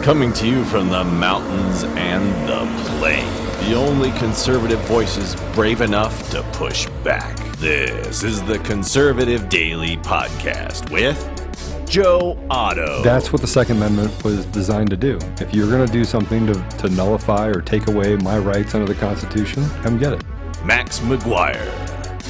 Coming to you from the mountains and the plain. The only conservative voices brave enough to push back. This is the Conservative Daily Podcast with Joe Otto. That's what the Second Amendment was designed to do. If you're going to do something to nullify or take away my rights under the Constitution, come get it. Max McGuire.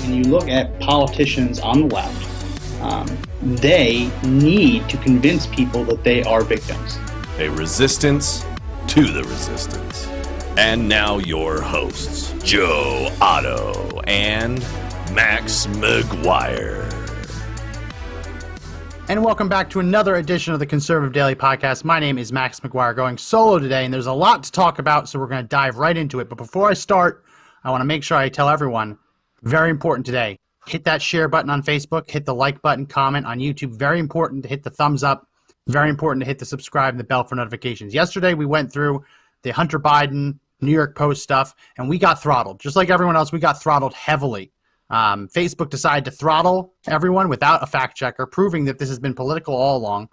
When you look at politicians on the left, they need to convince people that they are victims. A resistance to the resistance. And now your hosts, Joe Otto and Max McGuire. And welcome back to another edition of the Conservative Daily Podcast. My name is Max McGuire, going solo today, and there's a lot to talk about, so we're going to dive right into it. But before I start, I want to make sure I tell everyone, very important today, hit that share button on Facebook, hit the like button, comment on YouTube. Very important to hit the thumbs up. Very important to hit the subscribe and the bell for notifications. Yesterday, we went through the Hunter Biden, New York Post stuff, and we got throttled. Just like everyone else, we got throttled heavily. Facebook decided to throttle everyone without a fact checker, proving that this has been political all along.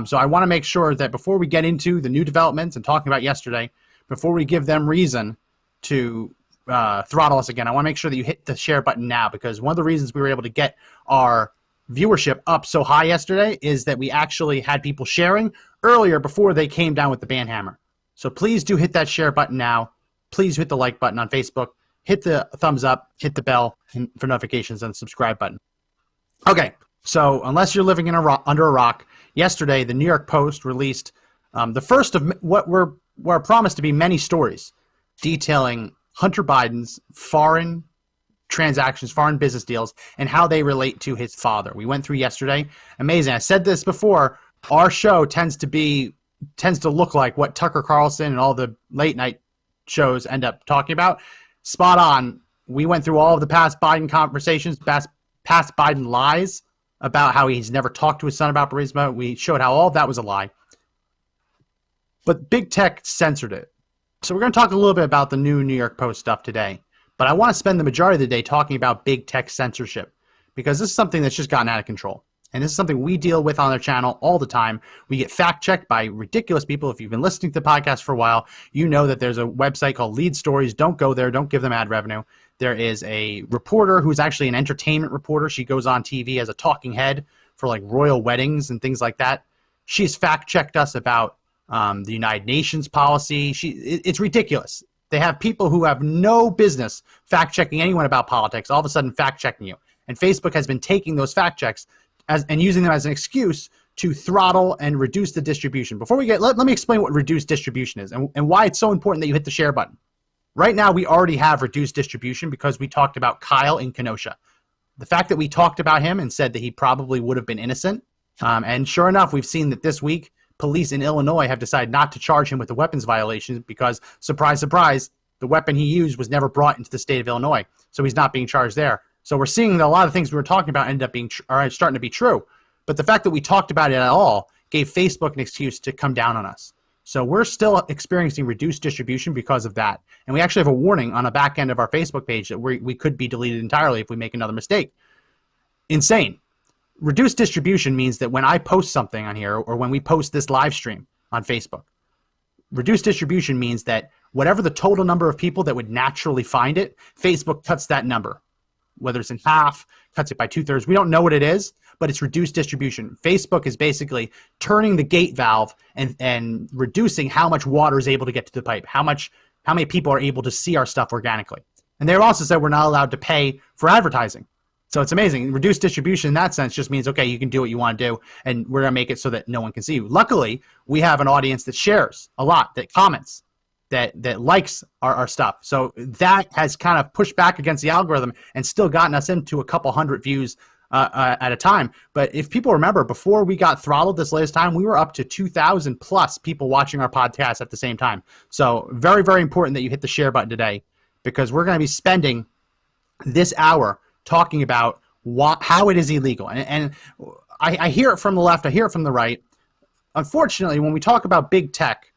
So I want to make sure that before we get into the new developments and talking about yesterday, before we give them reason to throttle us again, I want to make sure that you hit the share button now, because one of the reasons we were able to get our viewership up so high yesterday is that we actually had people sharing earlier before they came down with the ban hammer. So please do hit that share button now. Please hit the like button on Facebook. Hit the thumbs up. Hit the bell for notifications and the subscribe button. Okay, so unless you're living in under a rock, yesterday the New York Post released the first of what were promised to be many stories detailing Hunter Biden's foreign transactions, foreign business deals, and how they relate to his father. We went through yesterday. Amazing. I said this before. Our show tends to look like what Tucker Carlson and all the late night shows end up talking about. Spot on. We went through all of the past Biden conversations, past Biden lies about how he's never talked to his son about Burisma. We showed how all of that was a lie. But big tech censored it. So we're going to talk a little bit about the new New York Post stuff today. But I want to spend the majority of the day talking about big tech censorship, because this is something that's just gotten out of control. And this is something we deal with on our channel all the time. We get fact-checked by ridiculous people. If you've been listening to the podcast for a while, you know that there's a website called Lead Stories. Don't go there. Don't give them ad revenue. There is a reporter who's actually an entertainment reporter. She goes on TV as a talking head for like royal weddings and things like that. She's fact-checked us about the United Nations policy. It's ridiculous. They have people who have no business fact-checking anyone about politics, all of a sudden fact-checking you. And Facebook has been taking those fact-checks and using them as an excuse to throttle and reduce the distribution. Before we get, let me explain what reduced distribution is and why it's so important that you hit the share button. Right now, we already have reduced distribution because we talked about Kyle in Kenosha. The fact that we talked about him and said that he probably would have been innocent, and sure enough, we've seen that this week, police in Illinois have decided not to charge him with a weapons violation because, surprise, surprise, the weapon he used was never brought into the state of Illinois, so he's not being charged there. So we're seeing that a lot of things we were talking about ended up being are starting to be true. But the fact that we talked about it at all gave Facebook an excuse to come down on us. So we're still experiencing reduced distribution because of that. And we actually have a warning on the back end of our Facebook page that we could be deleted entirely if we make another mistake. Insane. Reduced distribution means that when I post something on here or when we post this live stream on Facebook, reduced distribution means that whatever the total number of people that would naturally find it, Facebook cuts that number. Whether it's in half, cuts it by 2/3. We don't know what it is, but it's reduced distribution. Facebook is basically turning the gate valve and reducing how much water is able to get to the pipe, how many people are able to see our stuff organically. And they've also said we're not allowed to pay for advertising. So it's amazing. Reduced distribution in that sense just means, okay, you can do what you want to do, and we're going to make it so that no one can see you. Luckily, we have an audience that shares a lot, that comments, that likes our stuff. So that has kind of pushed back against the algorithm and still gotten us into a couple hundred views at a time. But if people remember, before we got throttled this latest time, we were up to 2,000 plus people watching our podcast at the same time. So very, very important that you hit the share button today, because we're going to be spending this hour talking about how it is illegal. And I hear it from the left, I hear it from the right. Unfortunately, when we talk about big tech,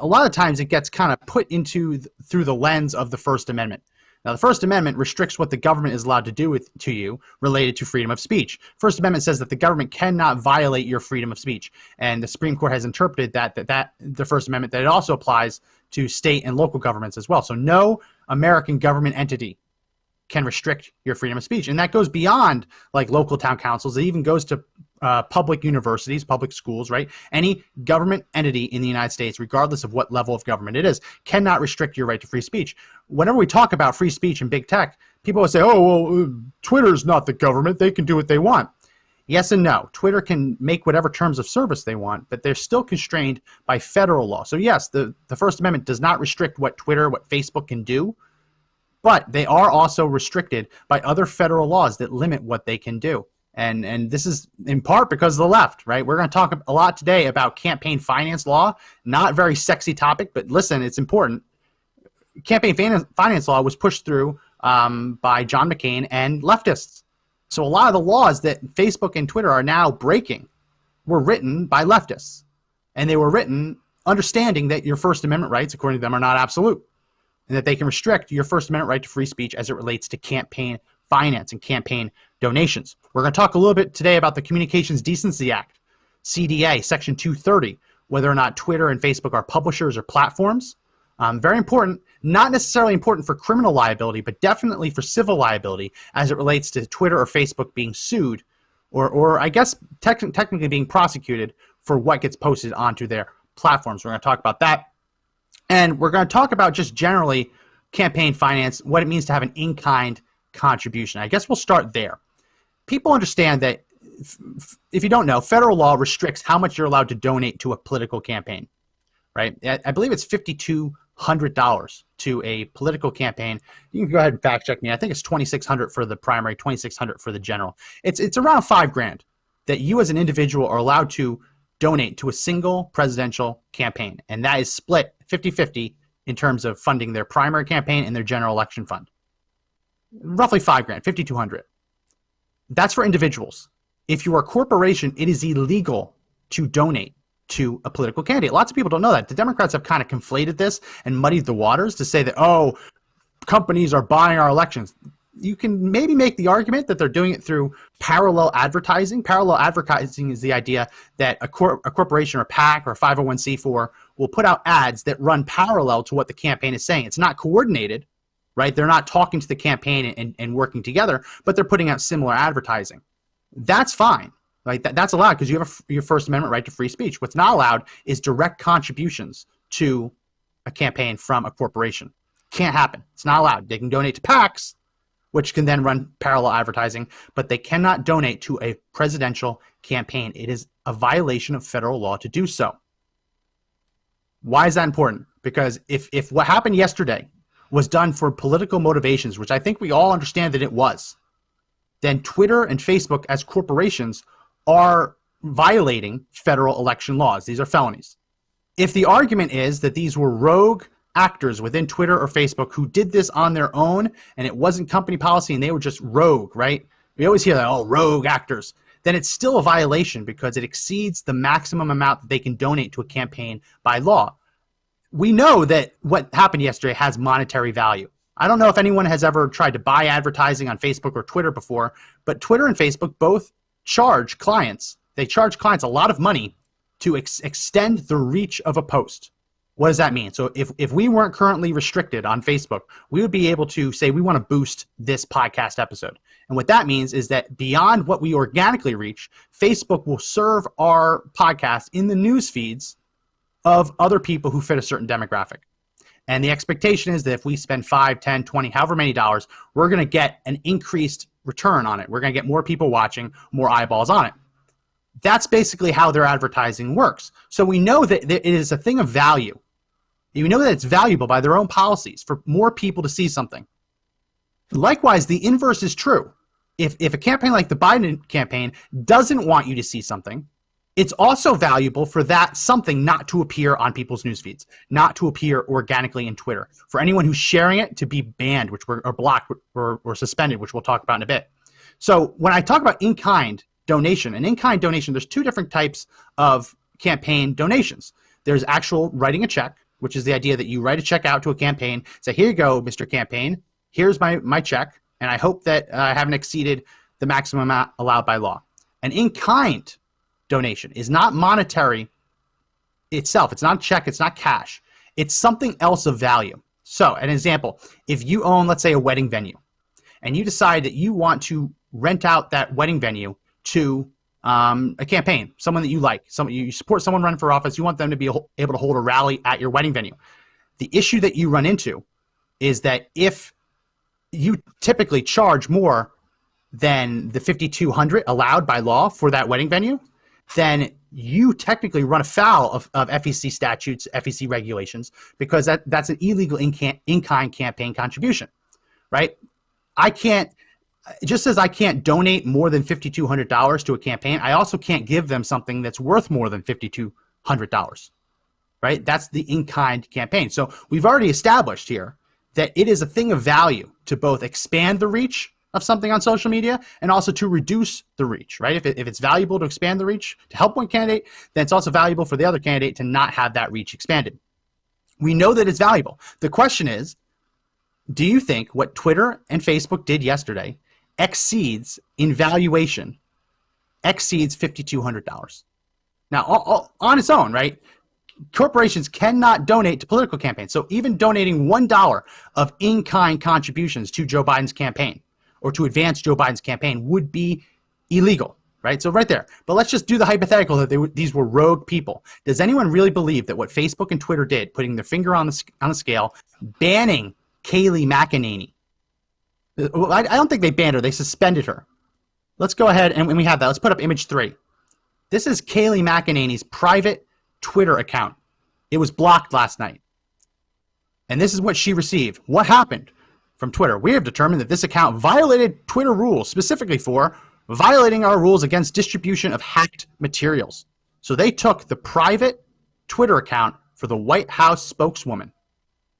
a lot of times it gets kind of put into through the lens of the First Amendment. Now, the First Amendment restricts what the government is allowed to do to you related to freedom of speech. First Amendment says that the government cannot violate your freedom of speech. And the Supreme Court has interpreted that the First Amendment, that it also applies to state and local governments as well. So no American government entity can restrict your freedom of speech. And that goes beyond like local town councils. It even goes to public universities, public schools, right? Any government entity in the United States, regardless of what level of government it is, cannot restrict your right to free speech. Whenever we talk about free speech in big tech, people will say, oh, well, Twitter's not the government. They can do what they want. Yes and no. Twitter can make whatever terms of service they want, but they're still constrained by federal law. So yes, the First Amendment does not restrict what Twitter, what Facebook can do, but they are also restricted by other federal laws that limit what they can do. And this is in part because of the left, right? We're going to talk a lot today about campaign finance law. Not a very sexy topic, but listen, it's important. Campaign finance law was pushed through by John McCain and leftists. So a lot of the laws that Facebook and Twitter are now breaking were written by leftists. And they were written understanding that your First Amendment rights, according to them, are not absolute, and that they can restrict your First Amendment right to free speech as it relates to campaign finance and campaign donations. We're going to talk a little bit today about the Communications Decency Act, CDA, Section 230, whether or not Twitter and Facebook are publishers or platforms. Very important, not necessarily important for criminal liability, but definitely for civil liability as it relates to Twitter or Facebook being sued or I guess technically being prosecuted for what gets posted onto their platforms. We're going to talk about that. And we're going to talk about just generally campaign finance, what it means to have an in-kind contribution. I guess we'll start there. People understand that, if you don't know, federal law restricts how much you're allowed to donate to a political campaign, right? I believe it's $5,200 to a political campaign. You can go ahead and fact check me. I think it's $2,600 for the primary, $2,600 for the general. It's around $5,000 that you as an individual are allowed to donate to a single presidential campaign. And that is split 50-50 in terms of funding their primary campaign and their general election fund. Roughly $5,000, $5,200. That's for individuals. If you are a corporation, it is illegal to donate to a political candidate. Lots of people don't know that. The Democrats have kind of conflated this and muddied the waters to say that, oh, companies are buying our elections. You can maybe make the argument that they're doing it through parallel advertising. Parallel advertising is the idea that a corporation or PAC or 501c4 will put out ads that run parallel to what the campaign is saying. It's not coordinated, right? They're not talking to the campaign and working together, but they're putting out similar advertising. That's fine. Like that's allowed because you have your First Amendment right to free speech. What's not allowed is direct contributions to a campaign from a corporation. Can't happen. It's not allowed. They can donate to PACs, which can then run parallel advertising, but they cannot donate to a presidential campaign. It is a violation of federal law to do so. Why is that important? Because if what happened yesterday was done for political motivations, which I think we all understand that it was, then Twitter and Facebook as corporations are violating federal election laws. These are felonies. If the argument is that these were rogue actors within Twitter or Facebook who did this on their own and it wasn't company policy and they were just rogue, right? We always hear that, oh, rogue actors. Then it's still a violation because it exceeds the maximum amount that they can donate to a campaign by law. We know that what happened yesterday has monetary value. I don't know if anyone has ever tried to buy advertising on Facebook or Twitter before, but Twitter and Facebook both charge clients. They charge clients a lot of money to extend the reach of a post. What does that mean? So if we weren't currently restricted on Facebook, we would be able to say we want to boost this podcast episode. And what that means is that beyond what we organically reach, Facebook will serve our podcast in the news feeds of other people who fit a certain demographic. And the expectation is that if we spend 5, 10, 20, however many dollars, we're going to get an increased return on it. We're going to get more people watching, more eyeballs on it. That's basically how their advertising works. So we know that it is a thing of value. You know that it's valuable by their own policies for more people to see something. Likewise, the inverse is true. If a campaign like the Biden campaign doesn't want you to see something, it's also valuable for that something not to appear on people's news feeds, not to appear organically in Twitter. For anyone who's sharing it to be banned, or blocked or suspended, which we'll talk about in a bit. So when I talk about in-kind donation, an in-kind donation, there's two different types of campaign donations. There's actual writing a check, which is the idea that you write a check out to a campaign, say, here you go, Mr. Campaign, here's my check, and I hope that I haven't exceeded the maximum amount allowed by law. An in-kind donation is not monetary itself. It's not a check. It's not cash. It's something else of value. So, an example, if you own, let's say, a wedding venue, and you decide that you want to rent out that wedding venue to a campaign, someone that you like, you support someone running for office, you want them to be able to hold a rally at your wedding venue. The issue that you run into is that if you typically charge more than the $5,200 allowed by law for that wedding venue, then you technically run afoul of FEC statutes, FEC regulations, because that's an illegal in-kind campaign contribution, right? Just as I can't donate more than $5,200 to a campaign, I also can't give them something that's worth more than $5,200, right? That's the in-kind campaign. So we've already established here that it is a thing of value to both expand the reach of something on social media and also to reduce the reach, right? If it's valuable to expand the reach to help one candidate, then it's also valuable for the other candidate to not have that reach expanded. We know that it's valuable. The question is, do you think what Twitter and Facebook did yesterday exceeds in valuation, exceeds $5,200? Now, on its own, right? Corporations cannot donate to political campaigns. So even donating $1 of in-kind contributions to Joe Biden's campaign or to advance Joe Biden's campaign would be illegal, right? So right there. But let's just do the hypothetical that these were rogue people. Does anyone really believe that what Facebook and Twitter did, putting their finger on the scale, banning Kayleigh McEnany? I don't think they banned her. They suspended her. Let's go ahead and we have that. Let's put up image 3. This is Kayleigh McEnany's private Twitter account. It was blocked last night. And this is what she received. What happened from Twitter? We have determined that this account violated Twitter rules, specifically for violating our rules against distribution of hacked materials. So they took the private Twitter account for the White House spokeswoman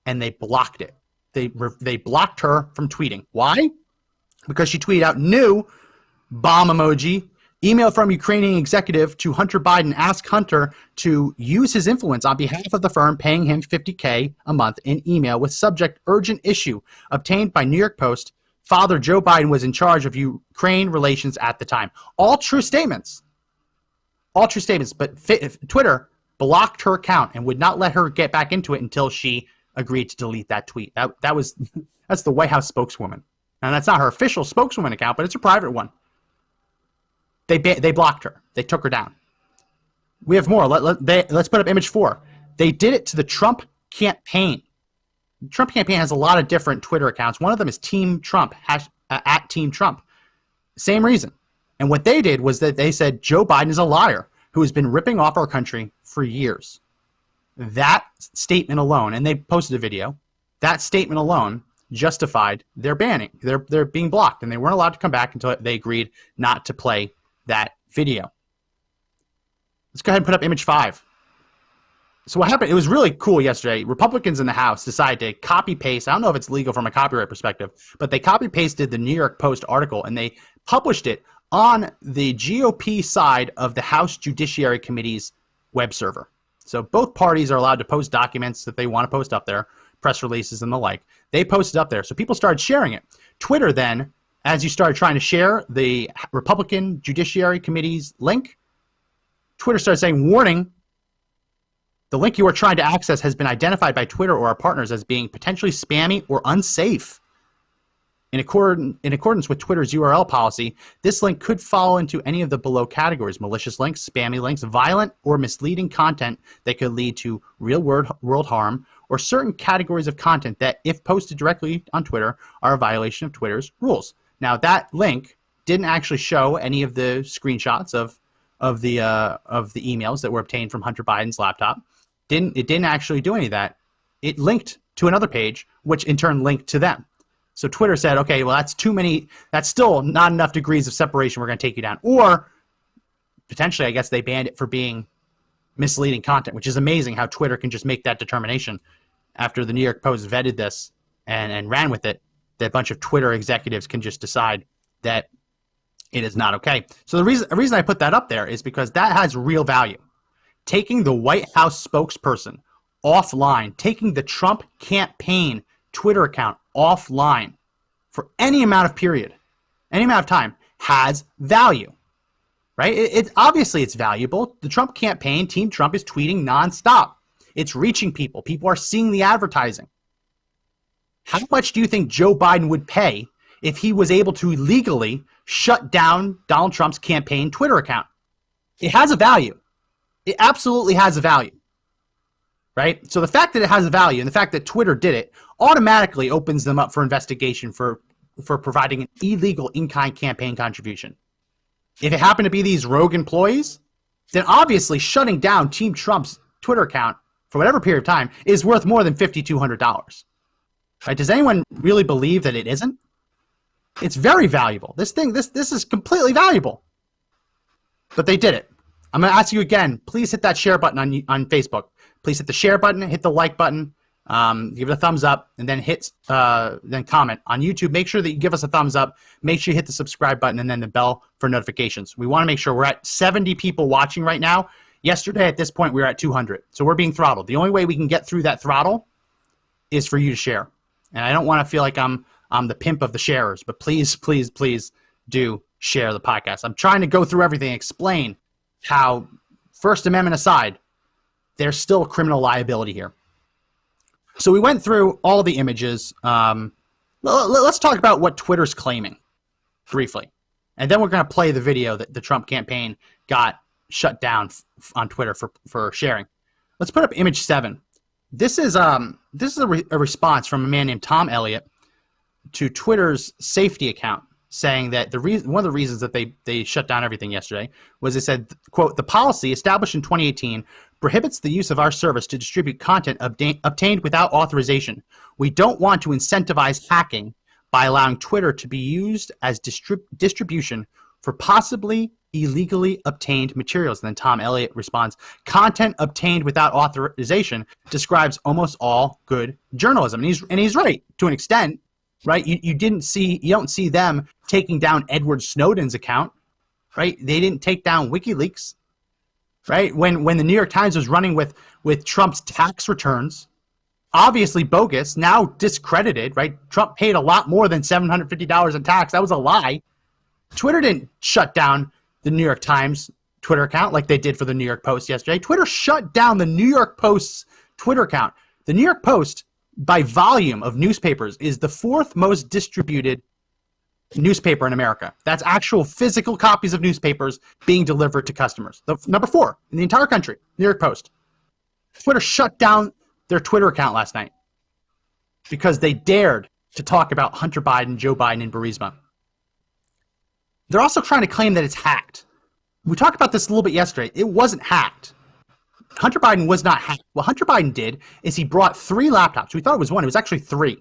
and they blocked it. They blocked her from tweeting. Why? Because she tweeted out new bomb emoji. Email from Ukrainian executive to Hunter Biden asked Hunter to use his influence on behalf of the firm paying him $50K a month in email with subject urgent issue obtained by New York Post. Father Joe Biden was in charge of Ukraine relations at the time. All true statements. All true statements. But Twitter blocked her account and would not let her get back into it until she agreed to delete that tweet. That's the White House spokeswoman. And that's not her official spokeswoman account, but it's her private one. They blocked her. They took her down. We have more. Let's put up image 4. They did it to the Trump campaign. The Trump campaign has a lot of different Twitter accounts. One of them is Team Trump, at Team Trump. Same reason. And what they did was that they said Joe Biden is a liar who has been ripping off our country for years. That statement alone, and they posted a video, that statement alone justified their banning. They're being blocked, and they weren't allowed to come back until they agreed not to play that video. Let's go ahead and put up image 5. So what happened, it was really cool yesterday. Republicans in the House decided to copy paste. I don't know if it's legal from a copyright perspective, but they copy pasted the New York Post article and they published it on the GOP side of the House Judiciary Committee's web server. So both parties are allowed to post documents that they want to post up there, press releases and the like. They posted up there. So people started sharing it. Twitter then, as you started trying to share the Republican Judiciary Committee's link, Twitter started saying, warning, the link you are trying to access has been identified by Twitter or our partners as being potentially spammy or unsafe. In accordance with Twitter's URL policy, this link could fall into any of the below categories: malicious links, spammy links, violent or misleading content that could lead to real-world harm, or certain categories of content that, if posted directly on Twitter, are a violation of Twitter's rules. Now, that link didn't actually show any of the screenshots of the emails that were obtained from Hunter Biden's laptop. It didn't actually do any of that. It linked to another page, which in turn linked to them. So Twitter said, okay, well, that's too many. That's still not enough degrees of separation. We're going to take you down. Or potentially, I guess they banned it for being misleading content, which is amazing how Twitter can just make that determination after the New York Post vetted this and ran with it. That a bunch of Twitter executives can just decide that it is not okay. So the reason I put that up there is because that has real value. Taking the White House spokesperson offline, taking the Trump campaign Twitter account offline, for any amount of period, any amount of time, has value, right? It's obviously it's valuable. The Trump campaign, Team Trump, is tweeting nonstop. It's reaching people. People are seeing the advertising. How much do you think Joe Biden would pay if he was able to legally shut down Donald Trump's campaign Twitter account? It has a value. It absolutely has a value, right? So the fact that it has a value and the fact that Twitter did it automatically opens them up for investigation for providing an illegal in-kind campaign contribution. If it happened to be these rogue employees, then obviously shutting down Team Trump's Twitter account for whatever period of time is worth more than $5,200. Right? Does anyone really believe that it isn't? It's very valuable. This is completely valuable. But they did it. I'm going to ask you again, please hit that share button on Facebook. Please hit the share button, hit the like button, give it a thumbs up, and then then comment. On YouTube, make sure that you give us a thumbs up. Make sure you hit the subscribe button and then the bell for notifications. We want to make sure we're at 70 people watching right now. Yesterday, at this point, we were at 200. So we're being throttled. The only way we can get through that throttle is for you to share. And I don't want to feel like I'm the pimp of the sharers, but please, please, please do share the podcast. I'm trying to go through everything, explain how, First Amendment aside, there's still criminal liability here. So we went through all the images. Let's talk about what Twitter's claiming briefly. And then we're going to play the video that the Trump campaign got shut down on Twitter for sharing. Let's put up image 7. This is a response from a man named Tom Elliott to Twitter's safety account, saying that one of the reasons that they shut down everything yesterday was they said, quote, "The policy established in 2018 prohibits the use of our service to distribute content obtained without authorization. We don't want to incentivize hacking by allowing Twitter to be used as distribution for possibly illegally obtained materials." And then Tom Elliott responds, "Content obtained without authorization describes almost all good journalism." And he's right to an extent, right? You don't see them taking down Edward Snowden's account, right? They didn't take down WikiLeaks, right? When the New York Times was running with Trump's tax returns, obviously bogus, now discredited, right? Trump paid a lot more than $750 in tax. That was a lie. Twitter didn't shut down the New York Times Twitter account like they did for the New York Post yesterday. Twitter shut down the New York Post's Twitter account. The New York Post, by volume of newspapers, is the 4th most distributed newspaper in America. That's actual physical copies of newspapers being delivered to customers. Number 4 in the entire country, New York Post. Twitter shut down their Twitter account last night because they dared to talk about Hunter Biden, Joe Biden, and Burisma. They're also trying to claim that it's hacked. We talked about this a little bit yesterday. It wasn't hacked. Hunter Biden was not hacked. What Hunter Biden did is he brought 3 laptops. We thought it was 1. It was actually 3.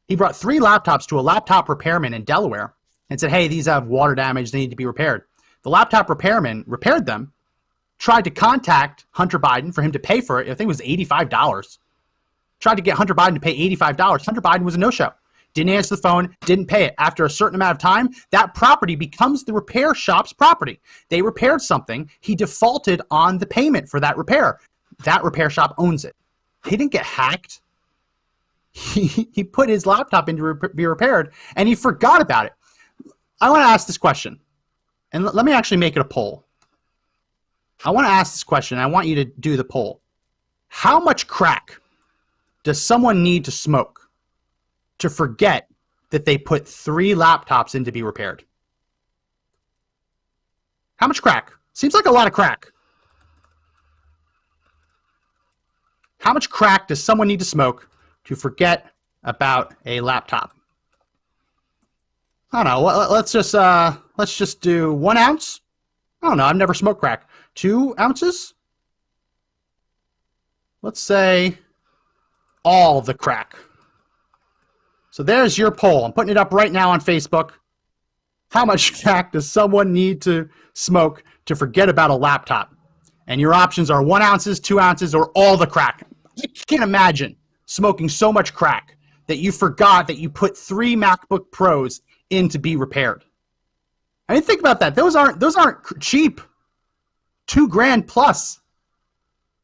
He brought 3 laptops to a laptop repairman in Delaware and said, "Hey, these have water damage. They need to be repaired." The laptop repairman repaired them, tried to contact Hunter Biden for him to pay for it. I think it was $85. Tried to get Hunter Biden to pay $85. Hunter Biden was a no-show. Didn't answer the phone, didn't pay it. After a certain amount of time, that property becomes the repair shop's property. They repaired something. He defaulted on the payment for that repair. That repair shop owns it. He didn't get hacked. He put his laptop in to be repaired, and he forgot about it. I want to ask this question, and let me actually make it a poll. I want to ask this question. I want you to do the poll. How much crack does someone need to smoke to forget that they put 3 laptops in to be repaired? How much crack? Seems like a lot of crack. How much crack does someone need to smoke to forget about a laptop? I don't know. Let's just do 1 ounce. I don't know. I've never smoked crack. 2 ounces? Let's say all the crack. So there's your poll. I'm putting it up right now on Facebook. How much crack does someone need to smoke to forget about a laptop? And your options are 1 ounces, 2 ounces, or all the crack. I can't imagine smoking so much crack that you forgot that you put 3 MacBook Pros in to be repaired. I mean, think about that. Those aren't cheap. $2,000 plus.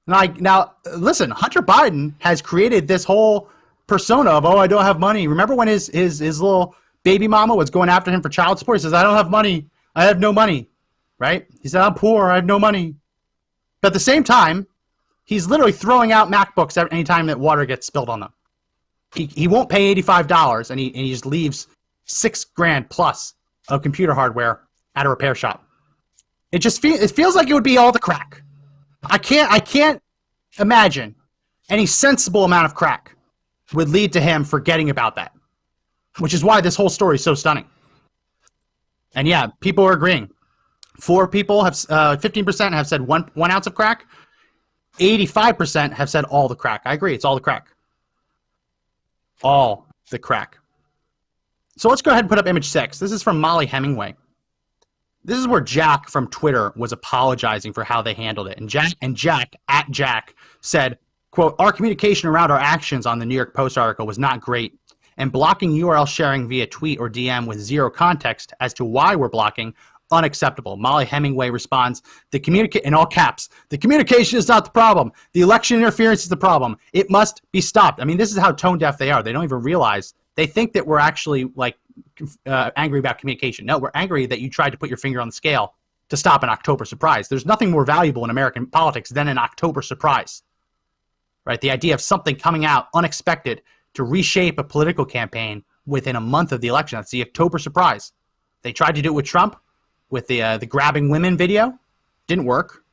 Now, listen, Hunter Biden has created this whole persona of, "Oh, I don't have money." Remember when his little baby mama was going after him for child support. He says, I don't have money. I have no money, right? He said, I'm poor. I have no money. But at the same time, he's literally throwing out MacBooks any time that water gets spilled on them. He won't pay $85, and he just leaves $6,000 plus of computer hardware at a repair shop. It feels like it would be all the crack. I can't imagine any sensible amount of crack would lead to him forgetting about that, which is why this whole story is so stunning. And yeah, people are agreeing. 15% have said one ounce of crack. 85% have said all the crack. I agree. It's all the crack. All the crack. So let's go ahead and put up image 6. This is from Molly Hemingway. This is where Jack from Twitter was apologizing for how they handled it. And Jack said, quote, our communication around our actions on the New York Post article was not great, and blocking URL sharing via tweet or DM with zero context as to why we're blocking, unacceptable. Molly Hemingway responds, in all caps, the communication is not the problem. The election interference is the problem. It must be stopped. I mean, this is how tone deaf they are. They don't even realize. They think that we're actually angry about communication. No, we're angry that you tried to put your finger on the scale to stop an October surprise. There's nothing more valuable in American politics than an October surprise, right? The idea of something coming out unexpected to reshape a political campaign within a month of the election. That's the October surprise. They tried to do it with Trump, with the grabbing women video. Didn't work.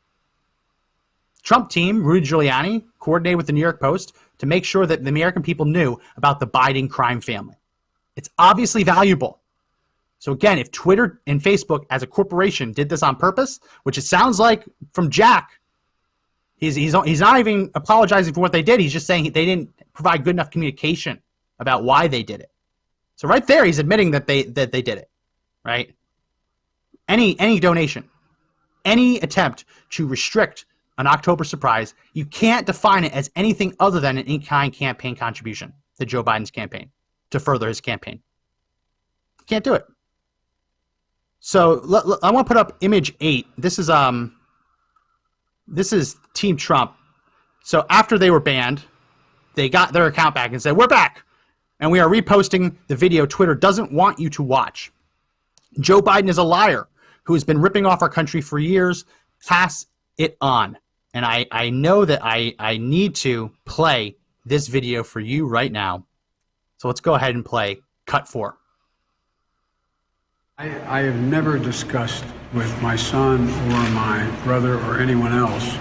Trump team, Rudy Giuliani, coordinated with the New York Post to make sure that the American people knew about the Biden crime family. It's obviously valuable. So again, if Twitter and Facebook as a corporation did this on purpose, which it sounds like from Jack, he's not even apologizing for what they did. He's just saying they didn't provide good enough communication about why they did it. So right there, he's admitting that they did it, right? Any donation, any attempt to restrict an October surprise, you can't define it as anything other than an in-kind campaign contribution to Joe Biden's campaign to further his campaign. You can't do it. So I want to put up image 8. This is Team Trump. So after they were banned, they got their account back and said, we're back, and we are reposting the video Twitter doesn't want you to watch. Joe Biden is a liar who has been ripping off our country for years. Pass it on. And I know that I need to play this video for you right now. So let's go ahead and play cut 4. I have never discussed with my son or my brother or anyone else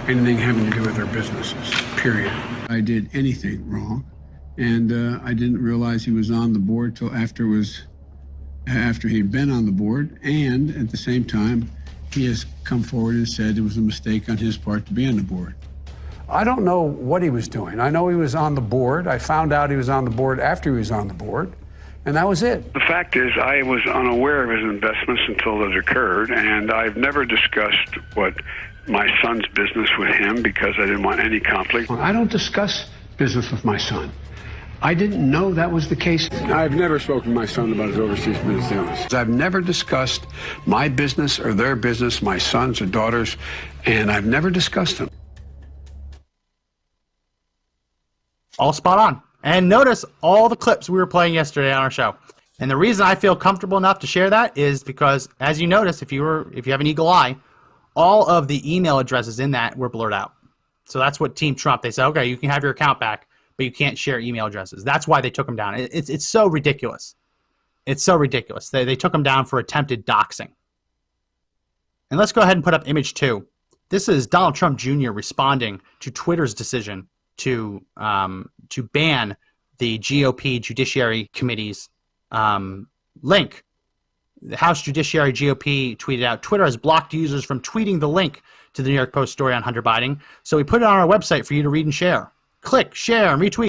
anything having to do with their businesses, period. I did anything wrong, and I didn't realize he was on the board till after he'd been on the board, and at the same time, he has come forward and said it was a mistake on his part to be on the board. I don't know what he was doing. I know he was on the board. I found out he was on the board after he was on the board, and that was it. The fact is, I was unaware of his investments until those occurred, and I've never discussed what my son's business with him because I didn't want any conflict. I don't discuss business with my son. I didn't know that was the case. I've never spoken to my son about his overseas business dealings. I've never discussed my business or their business, my sons or daughters, and I've never discussed them. All spot on. And notice all the clips we were playing yesterday on our show. And the reason I feel comfortable enough to share that is because, as you notice, if you have an eagle eye, all of the email addresses in that were blurred out. So that's what Team Trump, they said, okay, you can have your account back, but you can't share email addresses. That's why they took them down. It's so ridiculous. It's so ridiculous. They took them down for attempted doxing. And let's go ahead and put up image 2. This is Donald Trump Jr. responding to Twitter's decision to ban the GOP Judiciary Committee's link. The House Judiciary GOP tweeted out, Twitter has blocked users from tweeting the link to the New York Post story on Hunter Biden, so we put it on our website for you to read and share. Click, share, and retweet.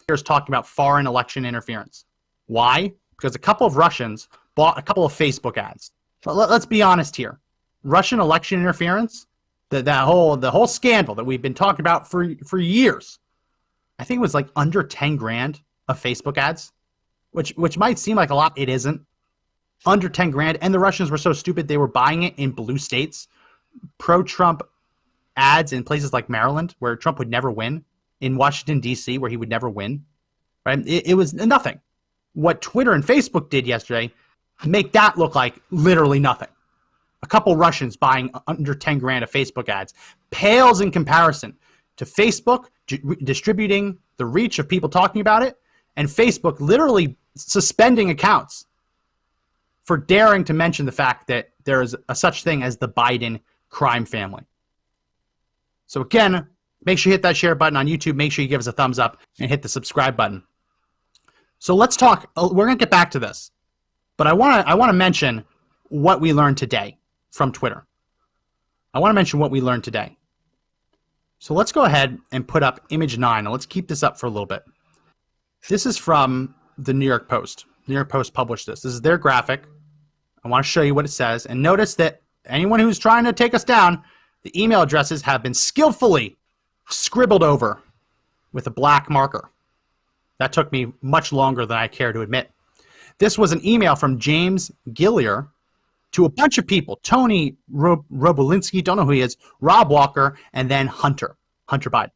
Here's talking about foreign election interference. Why? Because a couple of Russians bought a couple of Facebook ads. But let's be honest here. Russian election interference, the whole scandal that we've been talking about for years, I think it was like under $10,000 of Facebook ads, which might seem like a lot. It isn't. under 10 grand. And the Russians were so stupid, they were buying it in blue states, pro-Trump ads in places like Maryland, where Trump would never win, in Washington, D.C., where he would never win. Right? It was nothing. What Twitter and Facebook did yesterday, make that look like literally nothing. A couple Russians buying under 10 grand of Facebook ads pales in comparison to Facebook distributing the reach of people talking about it, and Facebook literally suspending accounts for daring to mention the fact that there is a such thing as the Biden crime family. So again, make sure you hit that share button on YouTube. Make sure you give us a thumbs up and hit the subscribe button. So let's talk. We're going to get back to this, but I want to mention what we learned today from Twitter. I want to mention what we learned today. So let's go ahead and put up image 9. Now let's keep this up for a little bit. This is from the New York Post. New York Post published this. This is their graphic. I want to show you what it says. And notice that anyone who's trying to take us down, the email addresses have been skillfully scribbled over with a black marker. That took me much longer than I care to admit. This was an email from James Gilliar to a bunch of people. Tony Robolinski, don't know who he is, Rob Walker, and then Hunter Biden.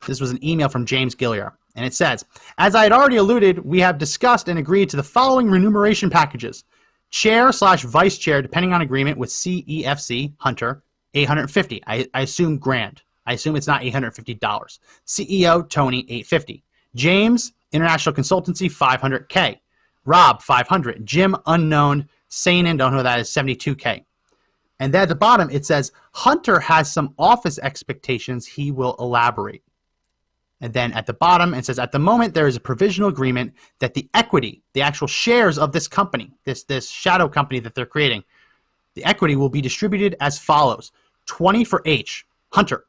This was an email from James Gilliar. And it says, as I had already alluded, we have discussed and agreed to the following remuneration packages. Chair/vice chair, depending on agreement with CEFC, Hunter, $850. I assume grand. I assume it's not $850. CEO, Tony, $850. James, International Consultancy, $500K. Rob, $500. Jim, unknown. Sainin, don't know who that is, $72K. And then at the bottom, it says, Hunter has some office expectations he will elaborate. And then at the bottom, it says, at the moment, there is a provisional agreement that the equity, the actual shares of this company, this shadow company that they're creating, the equity will be distributed as follows. 20 for H, Hunter,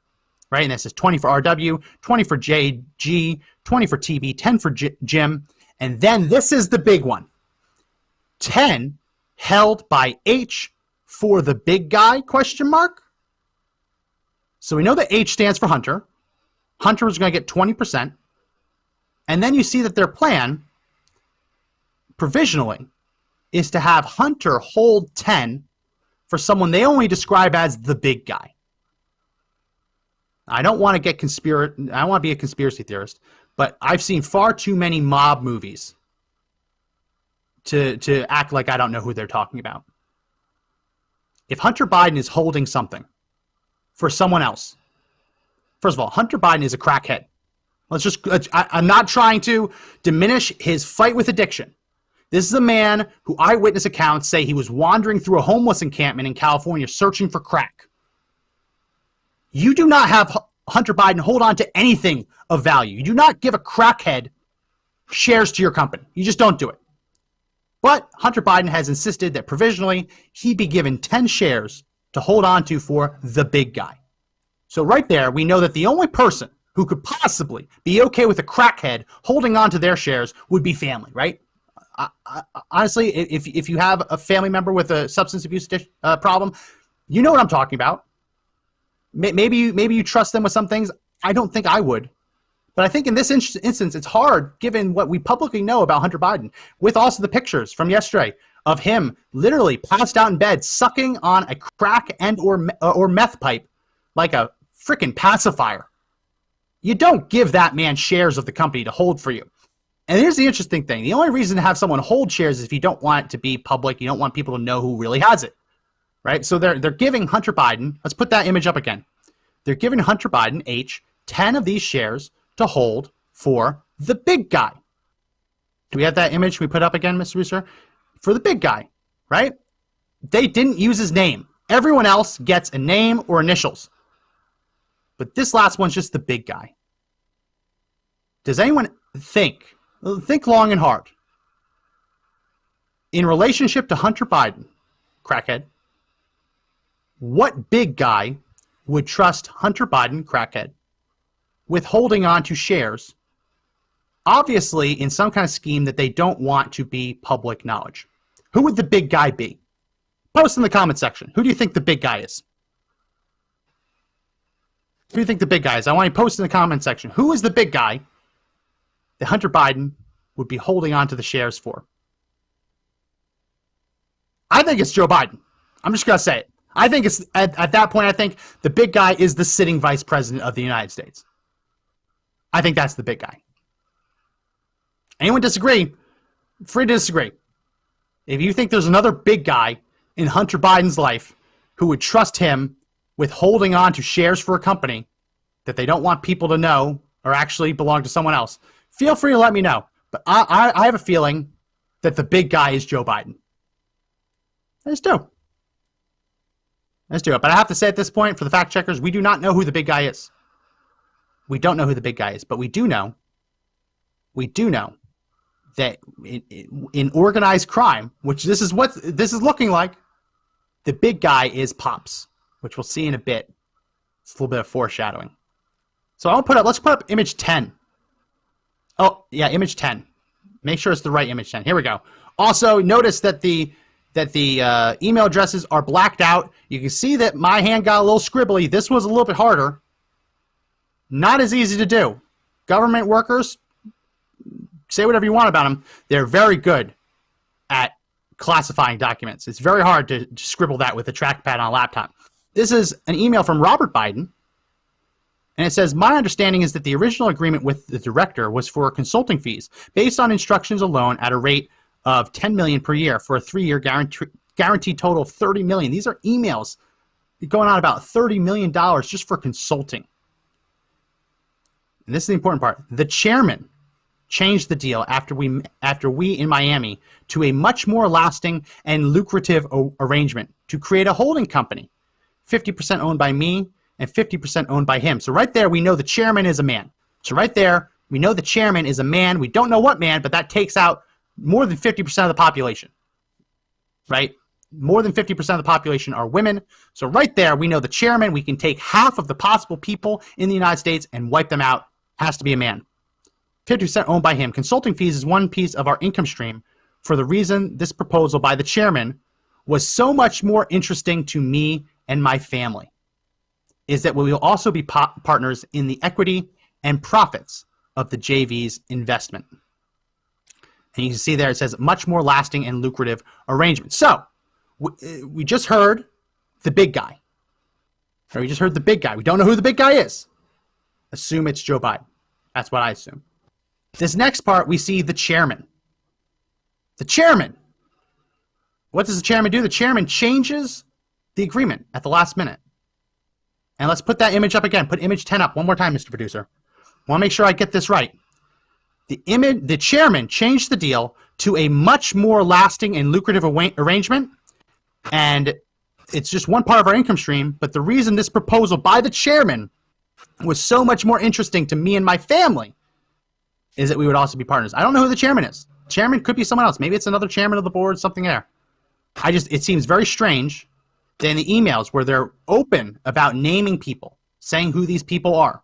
right? And this is 20 for RW, 20 for JG, 20 for TB, 10 for Jim. And then this is the big one. 10 held by H for the big guy, question mark? So we know that H stands for Hunter. Hunter was going to get 20%. And then you see that their plan, provisionally, is to have Hunter hold 10 for someone they only describe as the big guy. I don't want to get I don't want to be a conspiracy theorist, but I've seen far too many mob movies to act like I don't know who they're talking about. If Hunter Biden is holding something for someone else, first of all, Hunter Biden is a crackhead. I'm not trying to diminish his fight with addiction. This is a man who eyewitness accounts say he was wandering through a homeless encampment in California searching for crack. You do not have Hunter Biden hold on to anything of value. You do not give a crackhead shares to your company. You just don't do it. But Hunter Biden has insisted that provisionally he be given 10 shares to hold on to for the big guy. So right there, we know that the only person who could possibly be okay with a crackhead holding on to their shares would be family, right? Honestly, if you have a family member with a substance abuse problem, you know what I'm talking about. Maybe you trust them with some things. I don't think I would. But I think in this instance, it's hard, given what we publicly know about Hunter Biden, with also the pictures from yesterday of him literally passed out in bed, sucking on a crack and or meth pipe like a freaking pacifier. You don't give that man shares of the company to hold for you. And here's the interesting thing. The only reason to have someone hold shares is if you don't want it to be public. You don't want people to know who really has it, right? So they're giving Hunter Biden, let's put that image up again. They're giving Hunter Biden, H, 10 of these shares to hold for the big guy. Do we have that image we put up again, Mr. Rooster? For the big guy, right? They didn't use his name. Everyone else gets a name or initials. But this last one's just the big guy. Does anyone think long and hard, in relationship to Hunter Biden, crackhead, what big guy would trust Hunter Biden, crackhead, with holding on to shares, obviously in some kind of scheme that they don't want to be public knowledge? Who would the big guy be? Post in the comment section. Who do you think the big guy is? Who do you think the big guy is? I want you to post in the comment section. Who is the big guy that Hunter Biden would be holding on to the shares for? I think it's Joe Biden. I'm just going to say it. I think it's at that point, I think the big guy is the sitting vice president of the United States. I think that's the big guy. Anyone disagree? Free to disagree. If you think there's another big guy in Hunter Biden's life who would trust him with holding on to shares for a company that they don't want people to know or actually belong to someone else, feel free to let me know. But I have a feeling that the big guy is Joe Biden. Let's do it. But I have to say at this point, for the fact checkers, we do not know who the big guy is. We don't know who the big guy is, but we do know that in organized crime, which this is what this is looking like, the big guy is Pops, which we'll see in a bit. It's a little bit of foreshadowing. So let's put up image 10. Oh, yeah, image 10. Make sure it's the right image 10. Here we go. Also, notice that the email addresses are blacked out. You can see that my hand got a little scribbly. This was a little bit harder. Not as easy to do. Government workers, say whatever you want about them. They're very good at classifying documents. It's very hard to scribble that with a trackpad on a laptop. This is an email from Robert Biden. And it says, my understanding is that the original agreement with the director was for consulting fees based on instructions alone at a rate of $10 million per year for a 3-year guaranteed total of $30 million. These are emails going on about $30 million just for consulting. And this is the important part. The chairman changed the deal after we in Miami to a much more lasting and lucrative arrangement to create a holding company, 50% owned by me and 50% owned by him. So right there, we know the chairman is a man. So right there, we know the chairman is a man. We don't know what man, but that takes out more than 50% of the population, right? More than 50% of the population are women. So right there, we know the chairman. We can take half of the possible people in the United States and wipe them out. Has to be a man. 50% owned by him. Consulting fees is one piece of our income stream for the reason this proposal by the chairman was so much more interesting to me and my family is that we will also be partners in the equity and profits of the JV's investment. And you can see there it says much more lasting and lucrative arrangement. So we just heard the big guy. Or we just heard the big guy. We don't know who the big guy is. Assume it's Joe Biden. That's what I assume. This next part, we see the chairman. The chairman. What does the chairman do? The chairman changes the agreement at the last minute. And let's put that image up again. Put image 10 up one more time, Mr. Producer. I want to make sure I get this right. The chairman changed the deal to a much more lasting and lucrative arrangement. And it's just one part of our income stream. But the reason this proposal by the chairman was so much more interesting to me and my family is that we would also be partners. I don't know who the chairman is. Chairman could be someone else. Maybe it's another chairman of the board, something there. It seems very strange that in the emails where they're open about naming people, saying who these people are,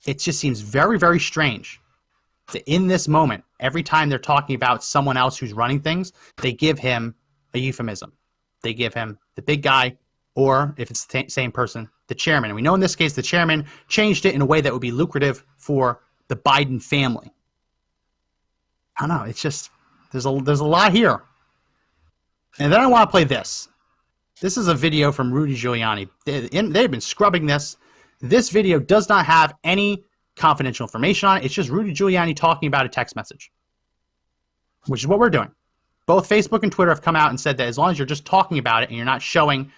it just seems very, very strange that in this moment, every time they're talking about someone else who's running things, they give him a euphemism. They give him the big guy, or if it's the same person, the chairman. And we know in this case, the chairman changed it in a way that would be lucrative for the Biden family. I don't know. It's just, there's a lot here. And then I want to play this. This is a video from Rudy Giuliani. They've been scrubbing this. This video does not have any confidential information on it. It's just Rudy Giuliani talking about a text message, which is what we're doing. Both Facebook and Twitter have come out and said that as long as you're just talking about it and you're not showing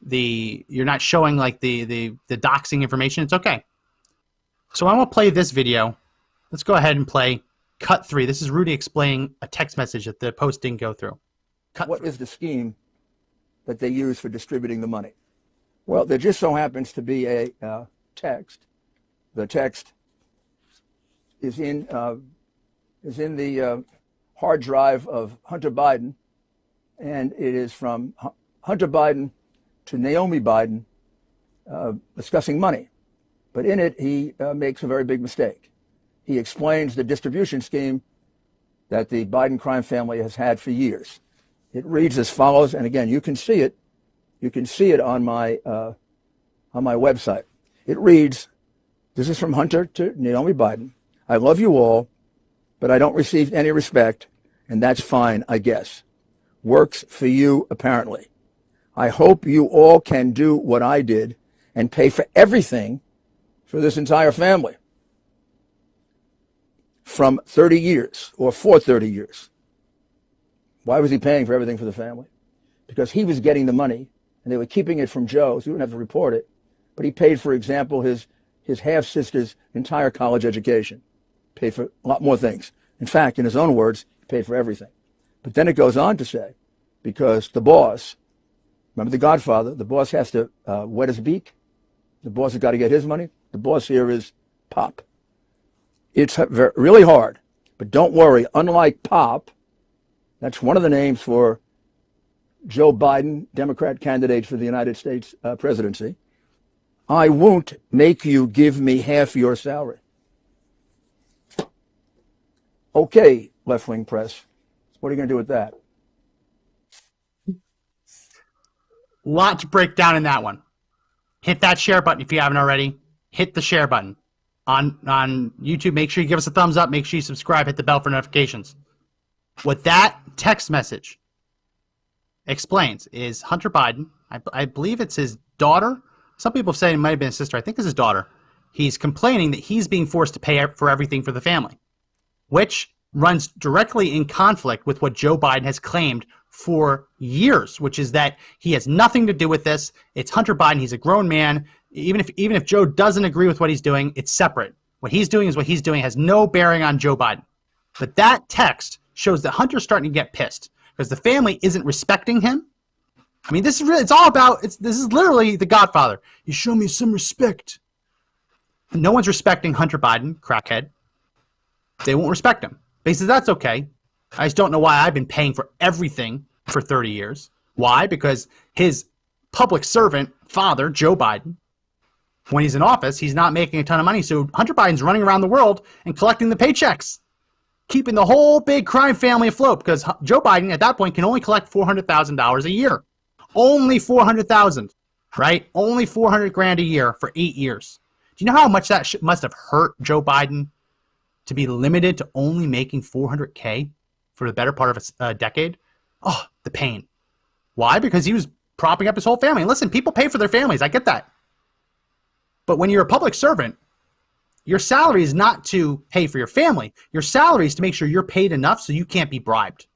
like the doxing information, it's okay. So I'm going to play this video. Let's go ahead and play cut 3. This is Rudy explaining a text message that the post didn't go through. What is the scheme that they use for distributing the money? Well, there just so happens to be a text. The text is in the hard drive of Hunter Biden, and it is from Hunter Biden to Naomi Biden discussing money. But in it, he makes a very big mistake. He explains the distribution scheme that the Biden crime family has had for years. It reads as follows, and again, you can see it. You can see it on my website. It reads, this is from Hunter to Naomi Biden. I love you all, but I don't receive any respect, and that's fine, I guess. works for you, apparently. I hope you all can do what I did and pay for everything for this entire family from 30 years or for 30 years. Why was he paying for everything for the family? Because he was getting the money and they were keeping it from Joe, so he wouldn't have to report it. But he paid, for example, his half-sister's entire college education. Paid for a lot more things. In fact, in his own words, he paid for everything. But then it goes on to say, because the boss, remember the Godfather, the boss has to wet his beak. The boss has got to get his money. The boss here is Pop. It's really hard, but don't worry. Unlike Pop, that's one of the names for Joe Biden, Democrat candidate for the United States presidency. I won't make you give me half your salary. Okay, left-wing press. What are you going to do with that? Lot to break down in that one. Hit that share button if you haven't already. Hit the share button. On YouTube, make sure you give us a thumbs up. Make sure you subscribe. Hit the bell for notifications. What that text message explains is Hunter Biden, I believe it's his daughter. Some people say it might have been his sister. I think it's his daughter. He's complaining that he's being forced to pay for everything for the family, which runs directly in conflict with what Joe Biden has claimed for years, which is that he has nothing to do with this. It's Hunter Biden. He's a grown man. Even if Joe doesn't agree with what he's doing, it's separate. What he's doing is what he's doing. It has no bearing on Joe Biden. But that text shows that Hunter's starting to get pissed because the family isn't respecting him. I mean, this is really, it's all about, this is literally the Godfather. You show me some respect. No one's respecting Hunter Biden, crackhead. They won't respect him. But he says, that's okay. I just don't know why I've been paying for everything for 30 years. Why? Because his public servant father, Joe Biden, when he's in office, he's not making a ton of money. So Hunter Biden's running around the world and collecting the paychecks, keeping the whole big crime family afloat because Joe Biden at that point can only collect $400,000 a year. Only $400,000, right? Only $400,000 a year for 8 years. Do you know how much that must have hurt Joe Biden to be limited to only making $400K for the better part of a decade? Oh, the pain. Why? Because he was propping up his whole family. And listen, people pay for their families. I get that. But when you're a public servant, your salary is not to pay for your family. Your salary is to make sure you're paid enough so you can't be bribed.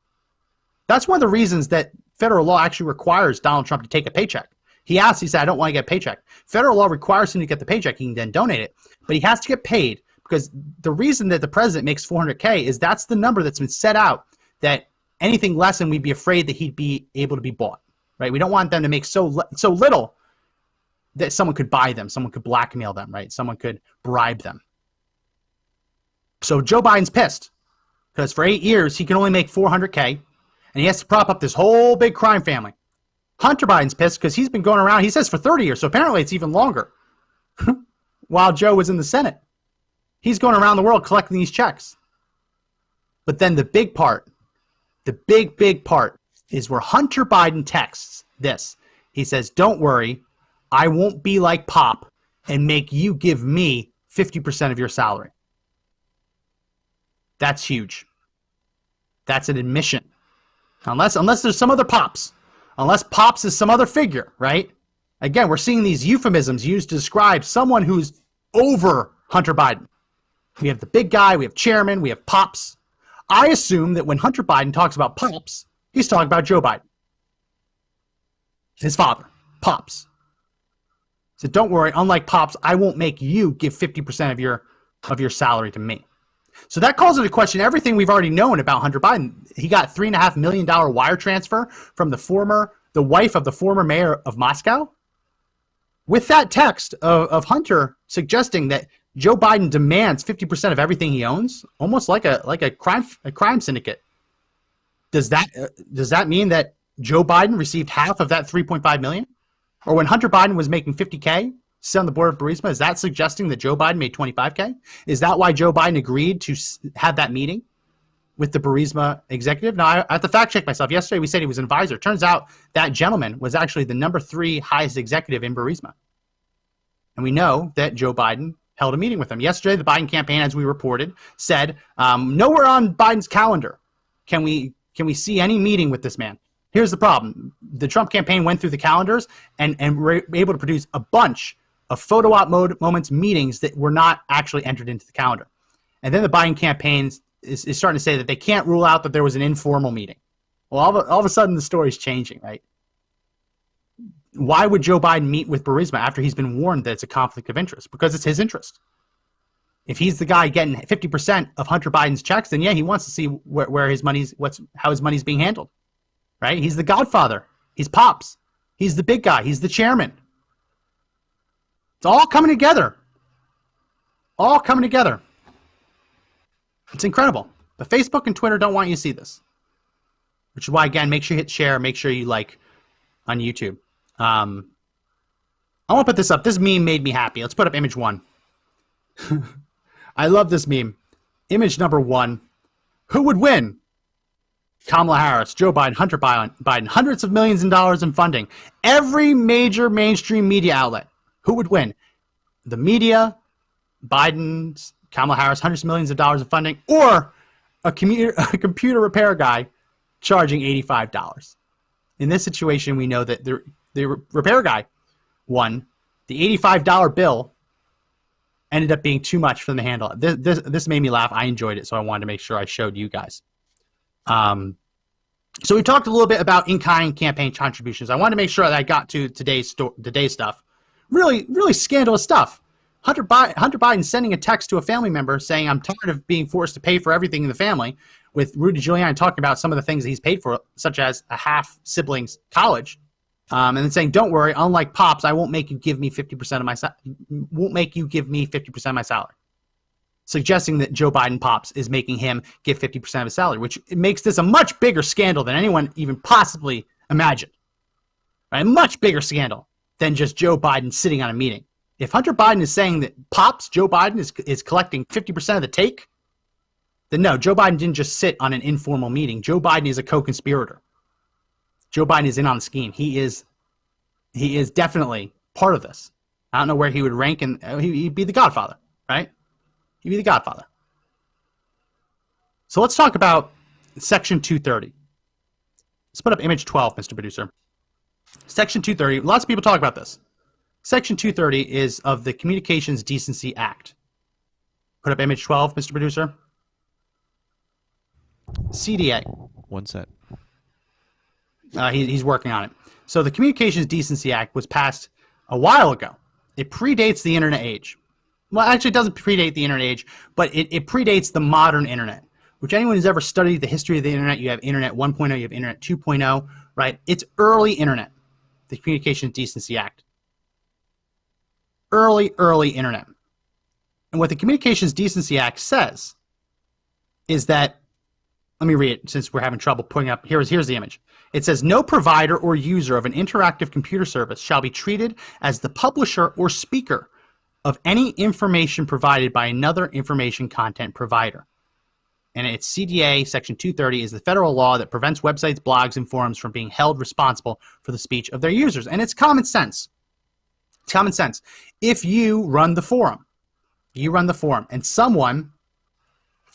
That's one of the reasons that federal law actually requires Donald Trump to take a paycheck. He said, I don't want to get a paycheck. Federal law requires him to get the paycheck. He can then donate it. But he has to get paid because the reason that the president makes $400K is that's the number that's been set out that anything less than we'd be afraid that he'd be able to be bought, right? We don't want them to make so little that someone could buy them, someone could blackmail them, right? Someone could bribe them. So Joe Biden's pissed because for 8 years, he can only make $400K and he has to prop up this whole big crime family. Hunter Biden's pissed because he's been going around, he says for 30 years, so apparently it's even longer, while Joe was in the Senate. He's going around the world collecting these checks. But then the big part, the big part is where Hunter Biden texts this. He says, don't worry, I won't be like Pop and make you give me 50% of your salary. That's huge. That's an admission. Unless there's some other Pops. Unless Pops is some other figure, right? Again, we're seeing these euphemisms used to describe someone who's over Hunter Biden. We have the big guy, we have chairman, we have Pops. I assume that when Hunter Biden talks about Pops, he's talking about Joe Biden. His father, Pops. So don't worry, unlike Pops, I won't make you give 50% of your salary to me. So that calls into question everything we've already known about Hunter Biden. He got $3.5 million wire transfer from the wife of the former mayor of Moscow. With that text of Hunter suggesting that Joe Biden demands 50% of everything he owns, almost like a crime syndicate. Does that mean that Joe Biden received half of that $3.5 million? Or when Hunter Biden was making $50K, sit on the board of Burisma, is that suggesting that Joe Biden made $25K? Is that why Joe Biden agreed to have that meeting with the Burisma executive? Now, I have to fact check myself. Yesterday we said he was an advisor. Turns out that gentleman was actually the number 3 highest executive in Burisma. And we know that Joe Biden held a meeting with him. Yesterday, the Biden campaign, as we reported, said, nowhere on Biden's calendar can we see any meeting with this man. Here's the problem. The Trump campaign went through the calendars and were able to produce a bunch of photo op moments, meetings that were not actually entered into the calendar. And then the Biden campaign is starting to say that they can't rule out that there was an informal meeting. Well, all of a sudden the story's changing, right? Why would Joe Biden meet with Burisma after he's been warned that it's a conflict of interest? Because it's his interest. If he's the guy getting 50% of Hunter Biden's checks, then yeah, he wants to see where his money's, how his money's being handled, right? He's the godfather. He's Pops. He's the big guy. He's the chairman. It's all coming together. All coming together. It's incredible. But Facebook and Twitter don't want you to see this. Which is why, again, make sure you hit share. Make sure you like on YouTube. I want to put this up. This meme made me happy. Let's put up image 1. I love this meme. Image number 1. Who would win? Kamala Harris, Joe Biden, Hunter Biden, hundreds of millions of dollars in funding. Every major mainstream media outlet. Who would win? The media, Biden's, Kamala Harris, hundreds of millions of dollars in funding, or a computer repair guy charging $85. In this situation, we know that the repair guy won. The $85 bill ended up being too much for them to handle. This made me laugh. I enjoyed it, so I wanted to make sure I showed you guys. So we talked a little bit about in-kind campaign contributions. I wanted to make sure that I got to today's stuff. Really, really scandalous stuff. Hunter Biden sending a text to a family member saying, I'm tired of being forced to pay for everything in the family, with Rudy Giuliani talking about some of the things that he's paid for, such as a half-sibling's college, and then saying, don't worry, unlike Pops, I won't make you give me 50% of my salary. Suggesting that Joe Biden Pops is making him give 50% of his salary, which makes this a much bigger scandal than anyone even possibly imagined. Right? A much bigger scandal than just Joe Biden sitting on a meeting. If Hunter Biden is saying that Pops, Joe Biden, is collecting 50% of the take, then no, Joe Biden didn't just sit on an informal meeting. Joe Biden is a co-conspirator. Joe Biden is in on the scheme. He is definitely part of this. I don't know where he would rank, and he'd be the godfather, right? He'd be the godfather. So let's talk about Section 230. Let's put up image 12, Mr. Producer. Section 230, lots of people talk about this. Section 230 is of the Communications Decency Act. Put up image 12, Mr. Producer. CDA. One set. He's working on it. So the Communications Decency Act was passed a while ago. It predates the internet age. Well, actually, it doesn't predate the internet age, but it predates the modern internet, which anyone who's ever studied the history of the internet, you have Internet 1.0, you have Internet 2.0, right? It's early internet, the Communications Decency Act. Early internet. And what the Communications Decency Act says is that, let me read it since we're having trouble putting up, here's the image. It says, no provider or user of an interactive computer service shall be treated as the publisher or speaker of any information provided by another information content provider. And it's CDA, Section 230, is the federal law that prevents websites, blogs, and forums from being held responsible for the speech of their users. And it's common sense. It's common sense. If you run the forum, and someone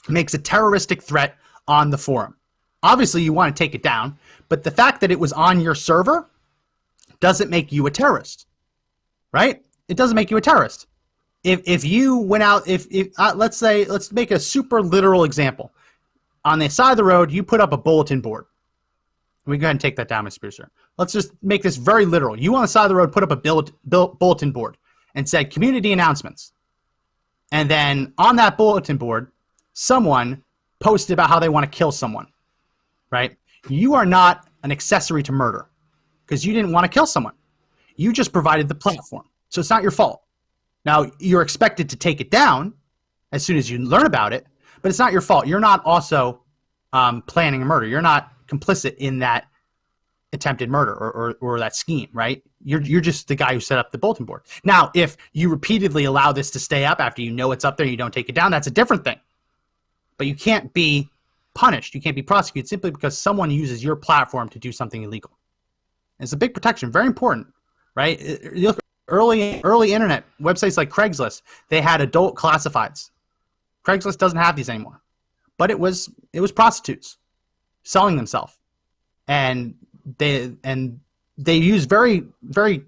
makes a terroristic threat on the forum, obviously you want to take it down, but the fact that it was on your server doesn't make you a terrorist, right? It doesn't make you a terrorist. If you went out, let's make a super literal example. On the side of the road, you put up a bulletin board. Let me go ahead and take that down, Mr. Producer. Let's just make this very literal. You on the side of the road put up a bulletin board and said community announcements. And then on that bulletin board, someone posted about how they want to kill someone, right? You are not an accessory to murder because you didn't want to kill someone. You just provided the platform. So it's not your fault. Now, you're expected to take it down as soon as you learn about it, but it's not your fault. You're not also planning a murder. You're not complicit in that attempted murder or that scheme, right? You're just the guy who set up the bulletin board. Now, if you repeatedly allow this to stay up after you know it's up there and you don't take it down, that's a different thing. But you can't be punished. You can't be prosecuted simply because someone uses your platform to do something illegal. It's a big protection, very important, right? You look early internet websites like Craigslist, they had adult classifieds. Craigslist doesn't have these anymore, but it was prostitutes selling themselves, and they use very, very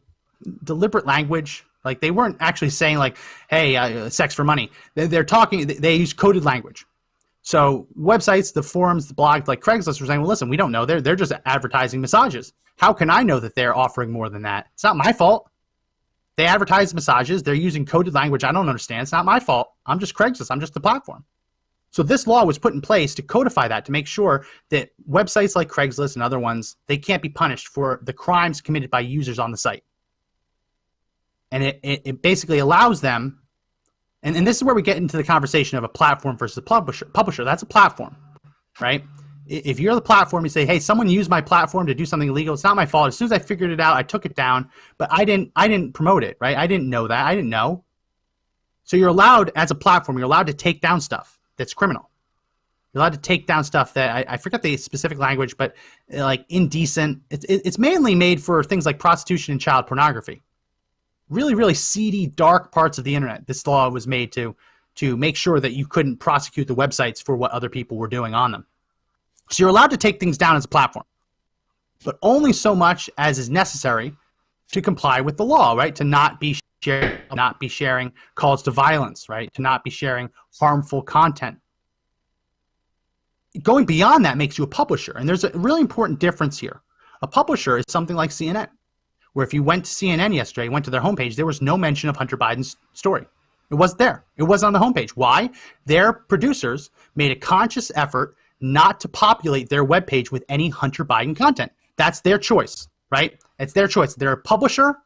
deliberate language. Like they weren't actually saying like, hey, sex for money. They're talking, they use coded language. So websites, the forums, the blogs like Craigslist were saying, well, listen, we don't know. They're just advertising massages. How can I know that they're offering more than that? It's not my fault. They advertise massages. They're using coded language I don't understand. It's not my fault. I'm just Craigslist. I'm just the platform. So this law was put in place to codify that, to make sure that websites like Craigslist and other ones, they can't be punished for the crimes committed by users on the site. And it basically allows them, and this is where we get into the conversation of a platform versus a publisher. That's a platform, right? If you're the platform, you say, hey, someone used my platform to do something illegal. It's not my fault. As soon as I figured it out, I took it down, but I didn't promote it, right? I didn't know that. I didn't know. So you're allowed, as a platform, you're allowed to take down stuff that's criminal. You're allowed to take down stuff that, I forget the specific language, but like indecent. It's mainly made for things like prostitution and child pornography. Really, really seedy, dark parts of the internet. This law was made to make sure that you couldn't prosecute the websites for what other people were doing on them. So you're allowed to take things down as a platform, but only so much as is necessary to comply with the law, right? To not be sharing calls to violence, right? To not be sharing harmful content. Going beyond that makes you a publisher, and there's a really important difference here. A publisher is something like CNN, where if you went to CNN yesterday, went to their homepage, there was no mention of Hunter Biden's story. It wasn't there. It wasn't on the homepage. Why? Their producers made a conscious effort not to populate their webpage with any Hunter Biden content. That's their choice, right? It's their choice. They're a publisher.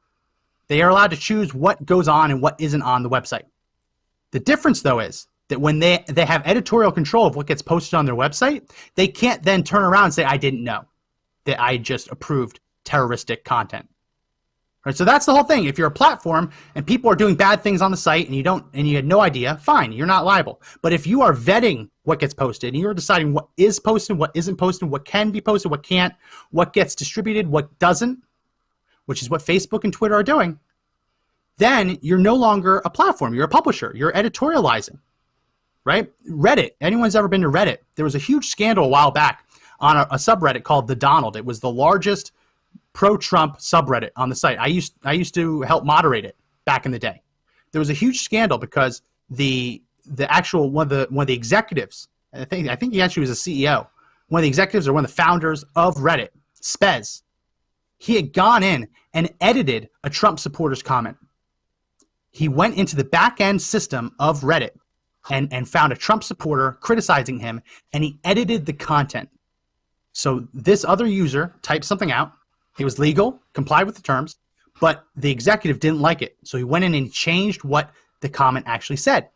They are allowed to choose what goes on and what isn't on the website. The difference, though, is that when they have editorial control of what gets posted on their website, they can't then turn around and say, I didn't know that I just approved terroristic content. Right, so that's the whole thing. If you're a platform and people are doing bad things on the site and you had no idea, fine, you're not liable. But if you are vetting what gets posted and you're deciding what is posted, what isn't posted, what can be posted, what can't, what gets distributed, what doesn't, which is what Facebook and Twitter are doing, then you're no longer a platform. You're a publisher. You're editorializing, right? Reddit. Anyone's ever been to Reddit? There was a huge scandal a while back on a subreddit called The Donald. It was the largest pro-Trump subreddit on the site. I used to help moderate it back in the day. There was a huge scandal because the actual one of the executives, I think he actually was a CEO, one of the executives or one of the founders of Reddit, Spez, he had gone in and edited a Trump supporter's comment. He went into the back-end system of Reddit and found a Trump supporter criticizing him, and he edited the content. So this other user typed something out. It was legal, complied with the terms, but the executive didn't like it. So he went in and changed what the comment actually said.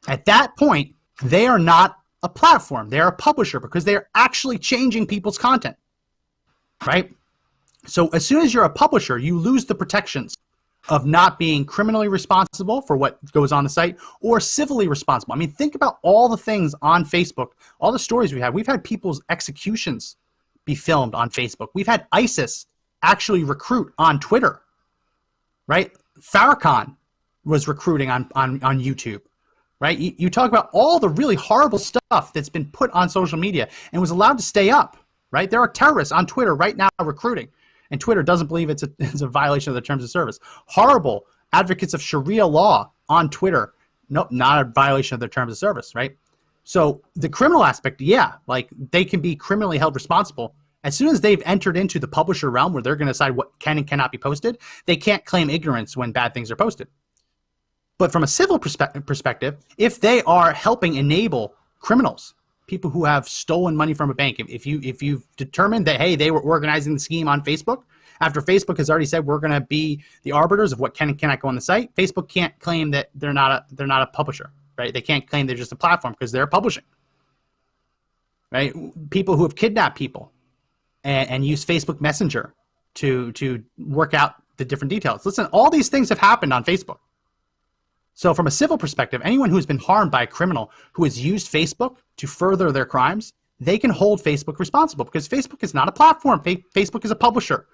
At that point, they are not a platform. They're a publisher because they're actually changing people's content, right? So as soon as you're a publisher, you lose the protections of not being criminally responsible for what goes on the site or civilly responsible. I mean, think about all the things on Facebook, all the stories we have. We've had people's executions be filmed on Facebook. We've had ISIS actually recruit on Twitter, right? Farrakhan was recruiting on YouTube, right? You talk about all the really horrible stuff that's been put on social media and was allowed to stay up, right? There are terrorists on Twitter right now recruiting, and Twitter doesn't believe it's a violation of the terms of service. Horrible advocates of Sharia law on Twitter, nope, not a violation of their terms of service, right? So the criminal aspect, yeah, like they can be criminally held responsible. As soon as they've entered into the publisher realm where they're going to decide what can and cannot be posted, they can't claim ignorance when bad things are posted. But from a civil perspective, if they are helping enable criminals, people who have stolen money from a bank, if you've determined that, hey, they were organizing the scheme on Facebook, after Facebook has already said we're going to be the arbiters of what can and cannot go on the site, Facebook can't claim that they're not a publisher. Right? They can't claim they're just a platform because they're publishing. Right? People who have kidnapped people and use Facebook Messenger to work out the different details. Listen, all these things have happened on Facebook. So from a civil perspective, anyone who's been harmed by a criminal who has used Facebook to further their crimes, they can hold Facebook responsible because Facebook is not a platform. Facebook is a publisher.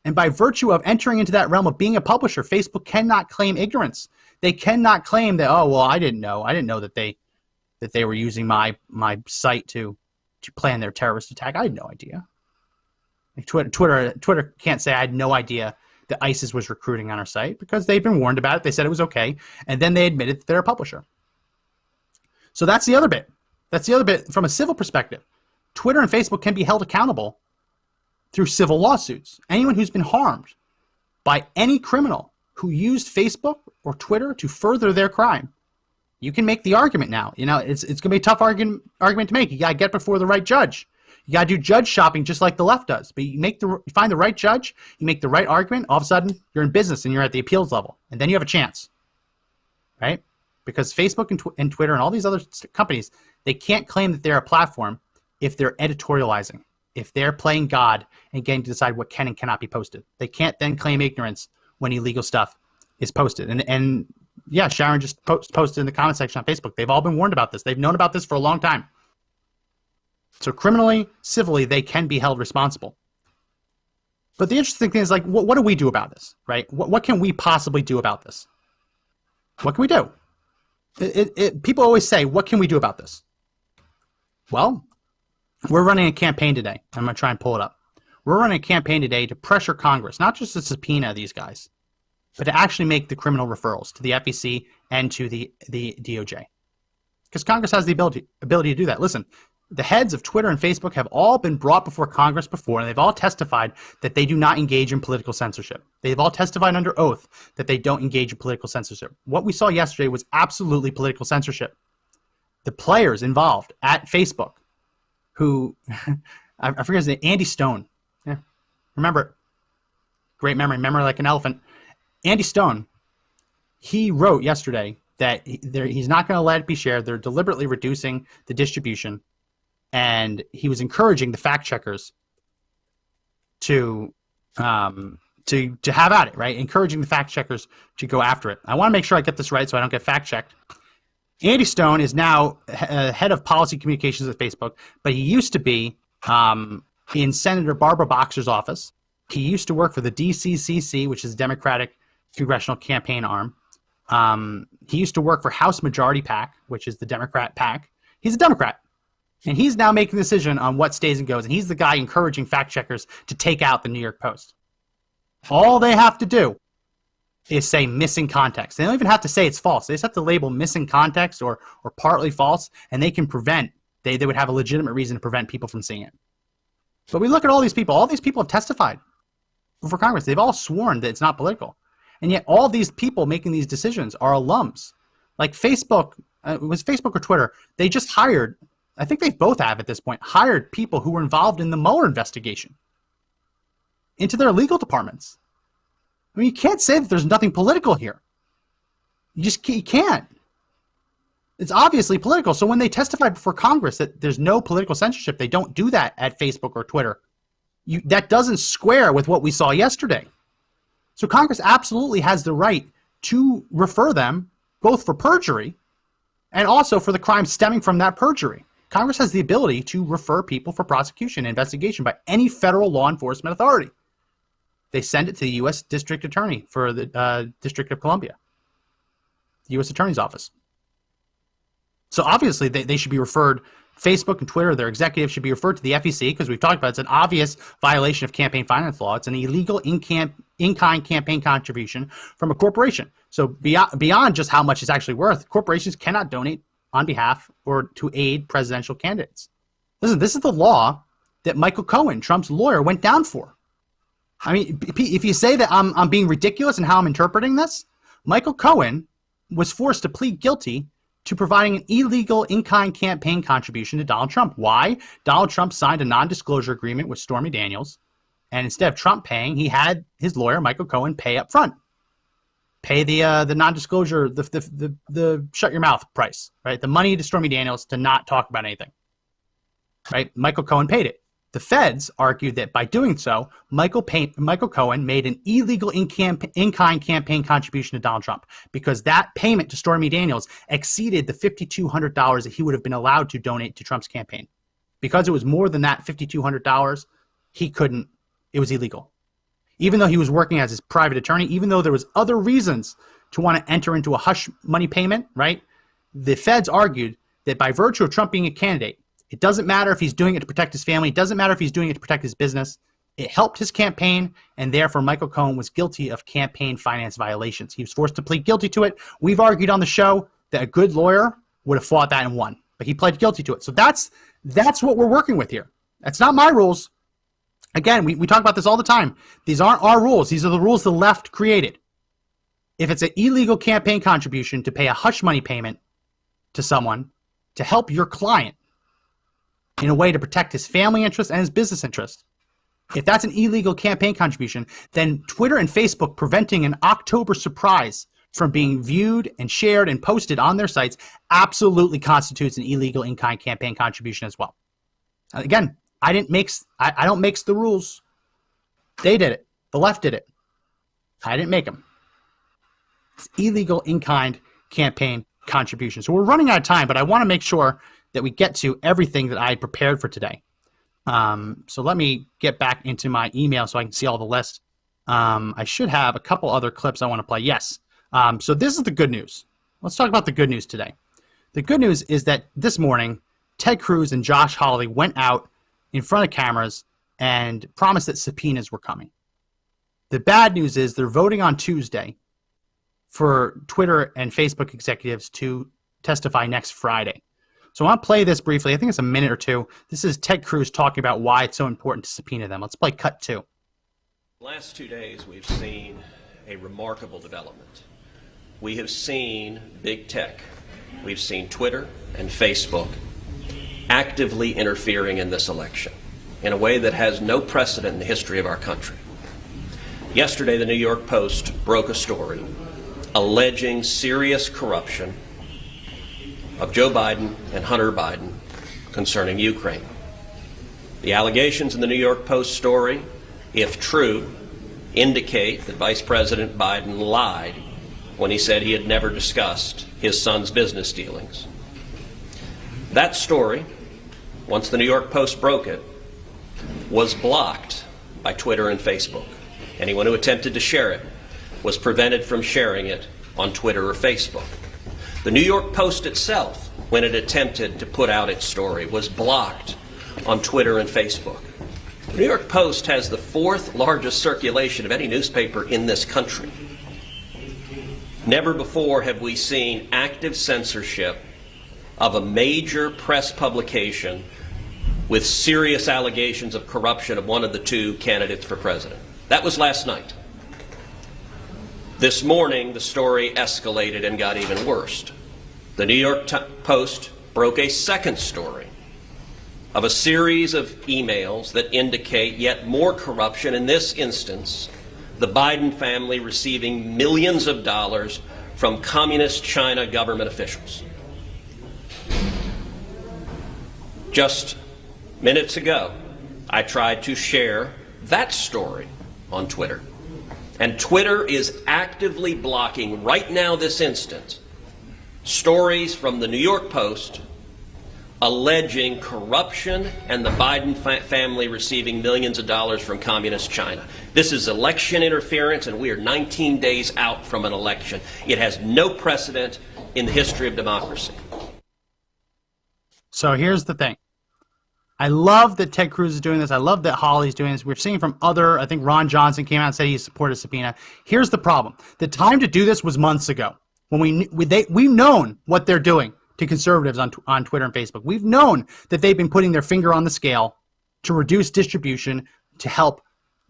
And by virtue of entering into that realm of being a publisher, Facebook cannot claim ignorance. They cannot claim that, oh, well, I didn't know that they were using my site to plan their terrorist attack. I had no idea. Like Twitter can't say I had no idea that ISIS was recruiting on our site because they've been warned about it. They said it was okay, and then they admitted that they're a publisher. So that's the other bit. That's the other bit from a civil perspective. Twitter and Facebook can be held accountable through civil lawsuits. Anyone who's been harmed by any criminal who used Facebook or Twitter to further their crime, you can make the argument now. You know, it's going to be a tough argument to make. You got to get before the right judge. You got to do judge shopping just like the left does. But you find the right judge, you make the right argument, all of a sudden you're in business and you're at the appeals level. And then you have a chance, right? Because Facebook and Twitter and all these other companies, they can't claim that they're a platform if they're editorializing, if they're playing God and getting to decide what can and cannot be posted. They can't then claim ignorance when illegal stuff is posted. And yeah, Sharon just posted in the comment section on Facebook. They've all been warned about this. They've known about this for a long time. So criminally, civilly, they can be held responsible. But the interesting thing is, like, what do we do about this, right? What can we possibly do about this? What can we do? People always say, what can we do about this? Well, we're running a campaign today. I'm going to try and pull it up. We're running a campaign today to pressure Congress, not just to subpoena these guys, but to actually make the criminal referrals to the FEC and to the DOJ. Because Congress has the ability to do that. Listen, the heads of Twitter and Facebook have all been brought before Congress before, and they've all testified that they do not engage in political censorship. They've all testified under oath that they don't engage in political censorship. What we saw yesterday was absolutely political censorship. The players involved at Facebook, who, I forget his name, Andy Stone. Yeah, remember, great memory like an elephant. Andy Stone, he wrote yesterday that he's not going to let it be shared. They're deliberately reducing the distribution. And he was encouraging the fact checkers to have at it, right? Encouraging the fact checkers to go after it. I want to make sure I get this right so I don't get fact checked. Andy Stone is now head of policy communications at Facebook, but he used to be in Senator Barbara Boxer's office. He used to work for the DCCC, which is the Democratic Congressional Campaign Arm. He used to work for House Majority PAC, which is the Democrat PAC. He's a Democrat. And he's now making the decision on what stays and goes. And he's the guy encouraging fact checkers to take out the New York Post. All they have to do is say missing context. They don't even have to say it's false. They just have to label missing context or partly false, and they can prevent, they would have a legitimate reason to prevent people from seeing it. But we look at all these people. All these people have testified before Congress. They've all sworn that it's not political. And yet all these people making these decisions are alums. Like Facebook, it was Facebook or Twitter, they just hired, I think they both have at this point, hired people who were involved in the Mueller investigation into their legal departments. I mean, you can't say that there's nothing political here. You can't. It's obviously political. So when they testify before Congress that there's no political censorship, they don't do that at Facebook or Twitter. That doesn't square with what we saw yesterday. So Congress absolutely has the right to refer them both for perjury and also for the crime stemming from that perjury. Congress has the ability to refer people for prosecution and investigation by any federal law enforcement authority. They send it to the U.S. District Attorney for the District of Columbia, the U.S. Attorney's Office. So obviously they should be referred, Facebook and Twitter, their executives should be referred to the FEC because we've talked about it's an obvious violation of campaign finance law. It's an illegal in-kind campaign contribution from a corporation. So beyond just how much it's actually worth, corporations cannot donate on behalf or to aid presidential candidates. Listen, this is the law that Michael Cohen, Trump's lawyer, went down for. I mean, if you say that I'm being ridiculous in how I'm interpreting this, Michael Cohen was forced to plead guilty to providing an illegal in-kind campaign contribution to Donald Trump. Why? Donald Trump signed a non-disclosure agreement with Stormy Daniels, and instead of Trump paying, he had his lawyer, Michael Cohen, pay up front. Pay the non-disclosure, the shut your mouth price, right? The money to Stormy Daniels to not talk about anything, right? Michael Cohen paid it. The feds argued that by doing so, Michael Cohen made an illegal in-kind campaign contribution to Donald Trump because that payment to Stormy Daniels exceeded the $5,200 that he would have been allowed to donate to Trump's campaign. Because it was more than that $5,200, he couldn't, it was illegal. Even though he was working as his private attorney, even though there was other reasons to want to enter into a hush money payment, right? The feds argued that by virtue of Trump being a candidate, it doesn't matter if he's doing it to protect his family. It doesn't matter if he's doing it to protect his business. It helped his campaign, and therefore Michael Cohen was guilty of campaign finance violations. He was forced to plead guilty to it. We've argued on the show that a good lawyer would have fought that and won, but he pled guilty to it. So that's what we're working with here. That's not my rules. Again, we talk about this all the time. These aren't our rules. These are the rules the left created. If it's an illegal campaign contribution to pay a hush money payment to someone to help your client in a way to protect his family interests and his business interests, if that's an illegal campaign contribution, then Twitter and Facebook preventing an October surprise from being viewed and shared and posted on their sites absolutely constitutes an illegal in-kind campaign contribution as well. Again, I don't make the rules. They did it. The left did it. I didn't make them. It's illegal in-kind campaign contribution. So we're running out of time, but I want to make sure that we get to everything that I had prepared for today. So let me get back into my email so I can see all the list. I should have a couple other clips I want to play. Yes. So this is the good news. Let's talk about the good news today. The good news is that this morning, Ted Cruz and Josh Hawley went out in front of cameras and promised that subpoenas were coming. The bad news is they're voting on Tuesday for Twitter and Facebook executives to testify next Friday. So I want to play this briefly. I think it's a minute or two. This is Ted Cruz talking about why it's so important to subpoena them. Let's play cut 2. Last 2 days, we've seen a remarkable development. We have seen big tech. We've seen Twitter and Facebook actively interfering in this election in a way that has no precedent in the history of our country. Yesterday, the New York Post broke a story alleging serious corruption of Joe Biden and Hunter Biden concerning Ukraine. The allegations in the New York Post story, if true, indicate that Vice President Biden lied when he said he had never discussed his son's business dealings. That story, once the New York Post broke it, was blocked by Twitter and Facebook. Anyone who attempted to share it was prevented from sharing it on Twitter or Facebook. The New York Post itself, when it attempted to put out its story, was blocked on Twitter and Facebook. The New York Post has the 4th largest circulation of any newspaper in this country. Never before have we seen active censorship of a major press publication with serious allegations of corruption of one of the 2 candidates for president. That was last night. This morning, the story escalated and got even worse. The New York Post broke a second story of a series of emails that indicate yet more corruption, in this instance, the Biden family receiving millions of dollars from communist China government officials. Just minutes ago, I tried to share that story on Twitter. And Twitter is actively blocking, right now, this instant, stories from the New York Post alleging corruption and the Biden family receiving millions of dollars from communist China. This is election interference, and we are 19 days out from an election. It has no precedent in the history of democracy. So here's the thing. I love that Ted Cruz is doing this. I love that Hawley's doing this. We're seeing from other, I think Ron Johnson came out and said he supported a subpoena. Here's the problem. The time to do this was months ago when we've known what they're doing to conservatives on Twitter and Facebook. We've known that they've been putting their finger on the scale to reduce distribution to help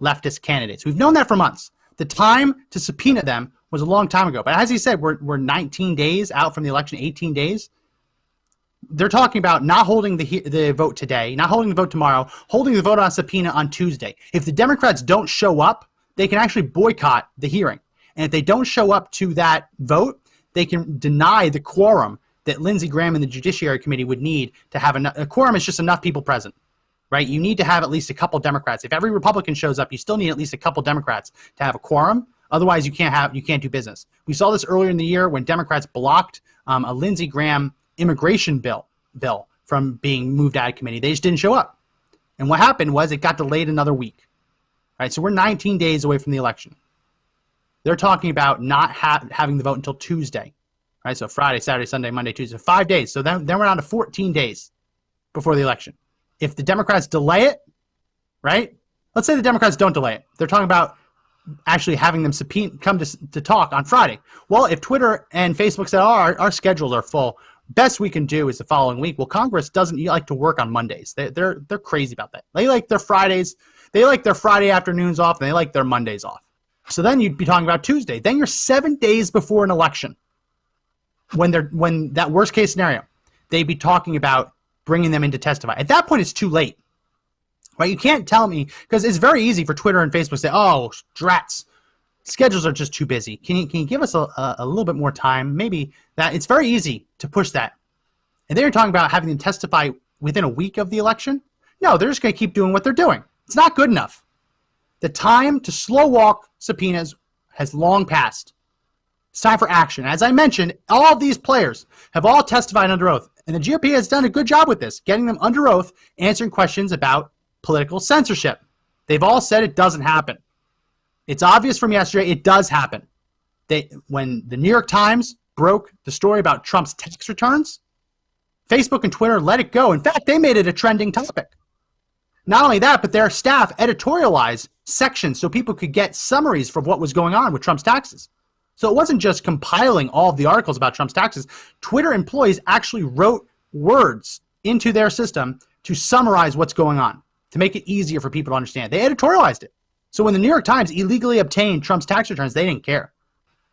leftist candidates. We've known that for months. The time to subpoena them was a long time ago. But as he said, we're 19 days out from the election, 18 days. They're talking about not holding the vote today, not holding the vote tomorrow, holding the vote on subpoena on Tuesday. If the Democrats don't show up, they can actually boycott the hearing. And if they don't show up to that vote, they can deny the quorum that Lindsey Graham and the Judiciary Committee would need to have a quorum is just enough people present, right? You need to have at least a couple Democrats. If every Republican shows up, you still need at least a couple Democrats to have a quorum. Otherwise, you can't do business. We saw this earlier in the year when Democrats blocked a Lindsey Graham immigration bill from being moved out of committee. They just didn't show up. And what happened was it got delayed another week. Right? So we're 19 days away from the election. They're talking about not having the vote until Tuesday. Right? So Friday, Saturday, Sunday, Monday, Tuesday, 5 days. So then we're down to 14 days before the election. If the Democrats delay it, right, Let's say the Democrats don't delay it. They're talking about actually having them come to talk on Friday. Well, if Twitter and Facebook said, our schedules are full, best we can do is the following week. Well, Congress doesn't like to work on Mondays. They're crazy about that. They like their Fridays. They like their Friday afternoons off, and they like their Mondays off. So then you'd be talking about Tuesday. Then you're 7 days before an election. When that worst case scenario, they'd be talking about bringing them in to testify. At that point, it's too late. Right? You can't tell me, because it's very easy for Twitter and Facebook to say, oh, drats, schedules are just too busy. Can you give us a little bit more time? Maybe that it's very easy to push that. And they're talking about having them testify within a week of the election. No, they're just going to keep doing what they're doing. It's not good enough. The time to slow walk subpoenas has long passed. It's time for action. As I mentioned, all of these players have all testified under oath. And the GOP has done a good job with this, getting them under oath, answering questions about political censorship. They've all said it doesn't happen. It's obvious from yesterday it does happen. When the New York Times broke the story about Trump's tax returns, Facebook and Twitter let it go. In fact, they made it a trending topic. Not only that, but their staff editorialized sections so people could get summaries from what was going on with Trump's taxes. So it wasn't just compiling all of the articles about Trump's taxes. Twitter employees actually wrote words into their system to summarize what's going on, to make it easier for people to understand. They editorialized it. So when the New York Times illegally obtained Trump's tax returns, they didn't care.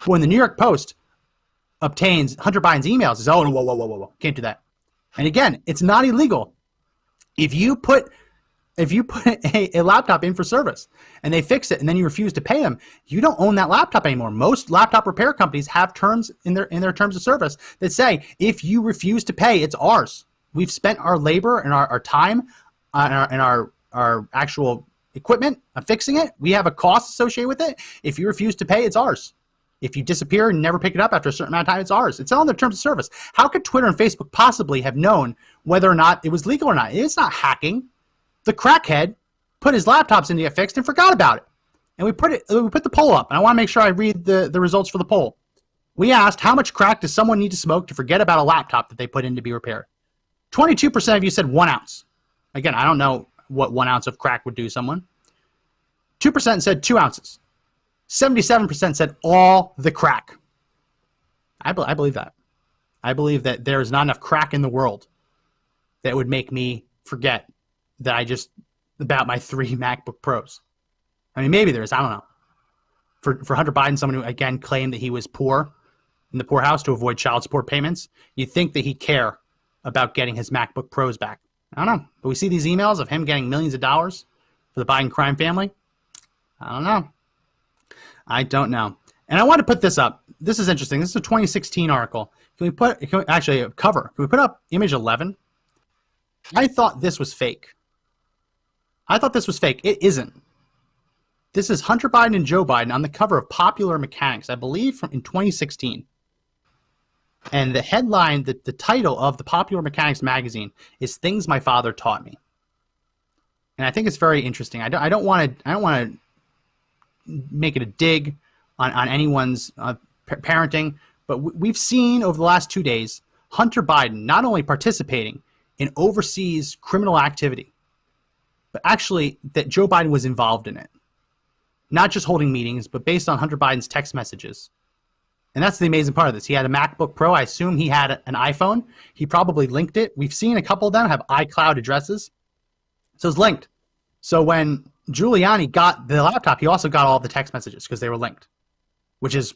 But when the New York Post obtains Hunter Biden's emails, it's, oh, whoa, can't do that. And again, it's not illegal. If you put a laptop in for service and they fix it and then you refuse to pay them, you don't own that laptop anymore. Most laptop repair companies have terms in their terms of service that say, if you refuse to pay, it's ours. We've spent our labor and our time and our actual equipment on fixing it. We have a cost associated with it. If you refuse to pay, it's ours. If you disappear and never pick it up after a certain amount of time, it's ours. It's on their terms of service. How could Twitter and Facebook possibly have known whether or not it was legal or not? It's not hacking. The crackhead put his laptops in to get fixed and forgot about it. And we put the poll up, and I want to make sure I read the results for the poll. We asked, how much crack does someone need to smoke to forget about a laptop that they put in to be repaired? 22% of you said 1 ounce. Again, I don't know what 1 ounce of crack would do to someone. 2% said 2 ounces. 77% said all the crack. I believe that. I believe that there is not enough crack in the world that would make me forget that about my 3 MacBook Pros. I mean, maybe there is. I don't know. For Hunter Biden, someone who, again, claimed that he was poor in the poorhouse to avoid child support payments, you'd think that he'd care about getting his MacBook Pros back. I don't know. But we see these emails of him getting millions of dollars for the Biden crime family. I don't know. I don't know. And I want to put this up. This is interesting. This is a 2016 article. Actually, a cover. Can we put up image 11? I thought this was fake. It isn't. This is Hunter Biden and Joe Biden on the cover of Popular Mechanics, I believe in 2016. And the headline, the title of the Popular Mechanics magazine is "Things My Father Taught Me." And I think it's very interesting. I don't want to make it a dig on anyone's parenting, but we've seen over the last 2 days Hunter Biden not only participating in overseas criminal activity, but actually that Joe Biden was involved in it. Not just holding meetings, but based on Hunter Biden's text messages. And that's the amazing part of this. He had a MacBook Pro. I assume he had an iPhone. He probably linked it. We've seen a couple of them have iCloud addresses. So it's linked. So when Giuliani got the laptop, he also got all the text messages because they were linked, which is...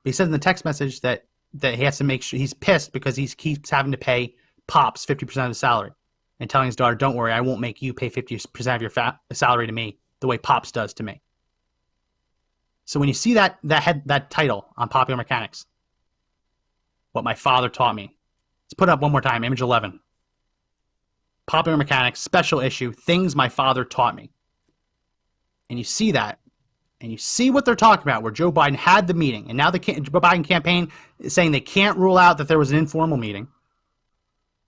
He said in the text message that he has to make sure he's pissed because he keeps having to pay Pops 50% of his salary and telling his daughter, don't worry, I won't make you pay 50% of your salary to me the way Pops does to me. So when you see that title on Popular Mechanics, What My Father Taught Me, let's put it up one more time, image 11. Popular Mechanics, special issue, Things My Father Taught Me. And you see that, and you see what they're talking about, where Joe Biden had the meeting, and now the Joe Biden campaign is saying they can't rule out that there was an informal meeting.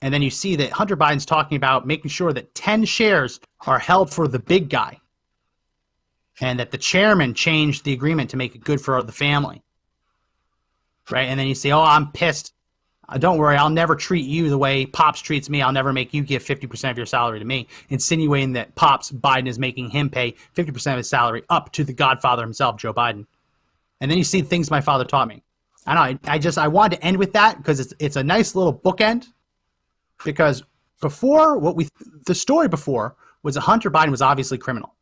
And then you see that Hunter Biden's talking about making sure that 10 shares are held for the big guy, and that the chairman changed the agreement to make it good for the family. Right? And then you say, oh, I'm pissed. Don't worry, I'll never treat you the way Pops treats me. I'll never make you give 50% of your salary to me, insinuating that Pops Biden is making him pay 50% of his salary up to the godfather himself, Joe Biden. And then you see things my father taught me. I know, I wanted to end with that because it's a nice little bookend, because the story before was that Hunter Biden was obviously criminal.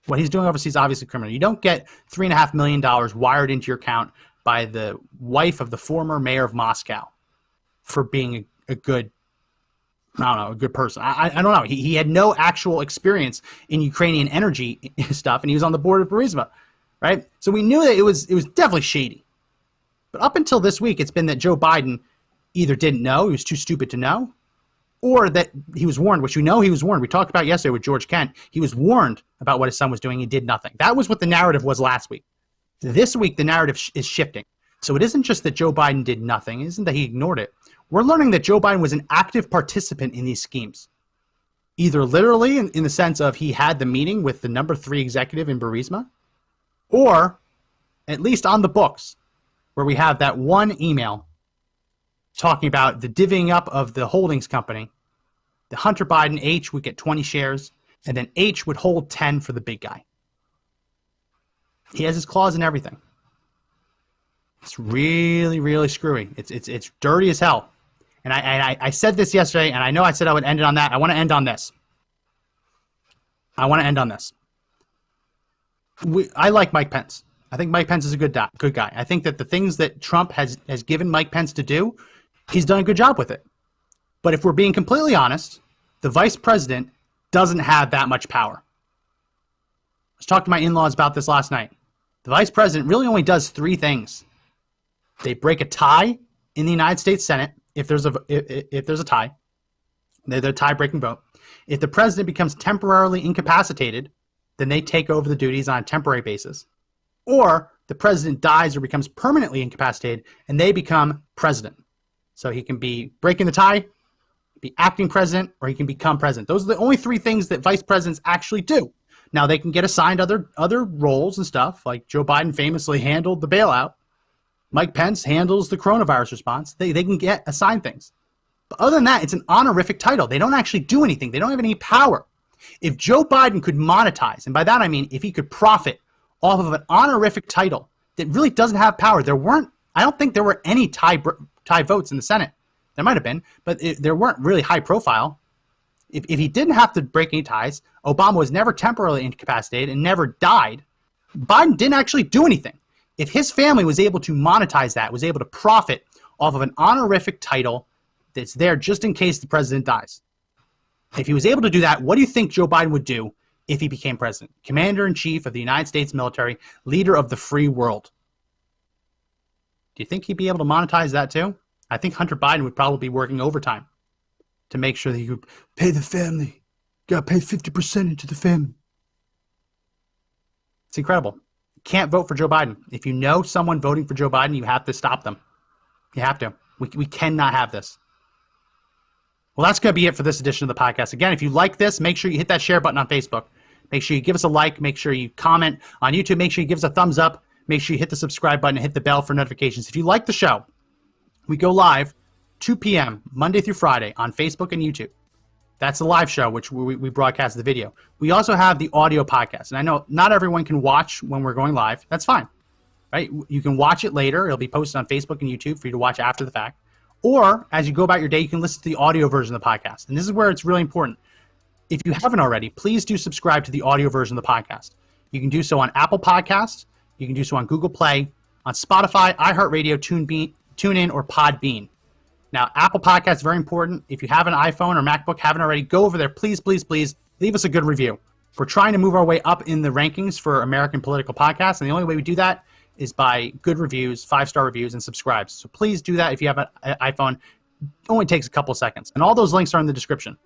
What he's doing overseas is obviously criminal. You don't get $3.5 million wired into your account by the wife of the former mayor of Moscow for being a good person. I don't know. He had no actual experience in Ukrainian energy stuff, and he was on the board of Burisma, right? So we knew that it was definitely shady. But up until this week, it's been that Joe Biden either didn't know, he was too stupid to know, or that he was warned, which we know he was warned. We talked about yesterday with George Kent. He was warned about what his son was doing. He did nothing. That was what the narrative was last week. This week, the narrative is shifting. So it isn't just that Joe Biden did nothing. It isn't that he ignored it. We're learning that Joe Biden was an active participant in these schemes, either literally in the sense of he had the meeting with the number 3 executive in Burisma, or at least on the books, where we have that one email talking about the divvying up of the holdings company. The Hunter Biden, H, would get 20 shares, and then H would hold 10 for the big guy. He has his claws in everything. It's really, really screwy. It's dirty as hell. And I said this yesterday, and I know I said I would end it on that. I want to end on this. I like Mike Pence. I think Mike Pence is a good guy. I think that the things that Trump has given Mike Pence to do, he's done a good job with it. But if we're being completely honest, the vice president doesn't have that much power. I was talking to my in-laws about this last night. The vice president really only does 3 things. They break a tie in the United States Senate if there's a tie. They're the tie-breaking vote. If the president becomes temporarily incapacitated, then they take over the duties on a temporary basis. Or the president dies or becomes permanently incapacitated, and they become president. So he can be breaking the tie, be acting president, or he can become president. Those are the only 3 things that vice presidents actually do. Now, they can get assigned other roles and stuff, like Joe Biden famously handled the bailout. Mike Pence handles the coronavirus response. They can get assigned things. But other than that, it's an honorific title. They don't actually do anything. They don't have any power. If Joe Biden could monetize, and by that I mean if he could profit off of an honorific title that really doesn't have power, I don't think there were any tie votes in the Senate. There might have been, but there weren't really high profile. If he didn't have to break any ties, Obama was never temporarily incapacitated and never died, Biden didn't actually do anything. If his family was able to monetize that, was able to profit off of an honorific title that's there just in case the president dies. If he was able to do that, what do you think Joe Biden would do if he became president? Commander-in-Chief of the United States military, leader of the free world. Do you think he'd be able to monetize that too? I think Hunter Biden would probably be working overtime to make sure that he could pay the family. Got to pay 50% into the family. It's incredible. You can't vote for Joe Biden. If you know someone voting for Joe Biden, you have to stop them. You have to. We cannot have this. Well, that's going to be it for this edition of the podcast. Again, if you like this, make sure you hit that share button on Facebook. Make sure you give us a like. Make sure you comment on YouTube. Make sure you give us a thumbs up. Make sure you hit the subscribe button and hit the bell for notifications. If you like the show, we go live 2 p.m. Monday through Friday on Facebook and YouTube. That's the live show, which we broadcast the video. We also have the audio podcast. And I know not everyone can watch when we're going live. That's fine, right? You can watch it later. It'll be posted on Facebook and YouTube for you to watch after the fact. Or as you go about your day, you can listen to the audio version of the podcast. And this is where it's really important. If you haven't already, please do subscribe to the audio version of the podcast. You can do so on Apple Podcasts. You can do so on Google Play, on Spotify, iHeartRadio, TuneIn, or Podbean. Now, Apple Podcasts is very important. If you have an iPhone or MacBook, haven't already, go over there. Please, please, please leave us a good review. We're trying to move our way up in the rankings for American political podcasts, and the only way we do that is by good reviews, 5-star reviews, and subscribes. So please do that if you have an iPhone. It only takes a couple seconds. And all those links are in the description.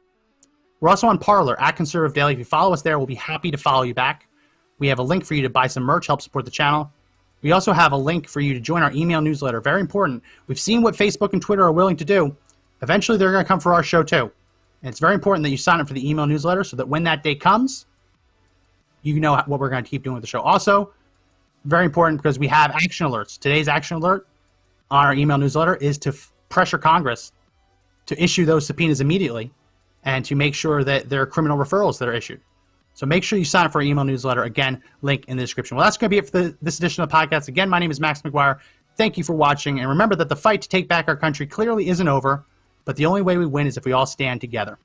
We're also on Parler, at Conservative Daily. If you follow us there, we'll be happy to follow you back. We have a link for you to buy some merch, help support the channel. We also have a link for you to join our email newsletter. Very important. We've seen what Facebook and Twitter are willing to do. Eventually, they're going to come for our show, too. And it's very important that you sign up for the email newsletter so that when that day comes, you know what we're going to keep doing with the show. Also, very important because we have action alerts. Today's action alert on our email newsletter is to pressure Congress to issue those subpoenas immediately and to make sure that there are criminal referrals that are issued. So make sure you sign up for our email newsletter. Again, link in the description. Well, that's going to be it for this edition of the podcast. Again, my name is Max McGuire. Thank you for watching. And remember that the fight to take back our country clearly isn't over, but the only way we win is if we all stand together.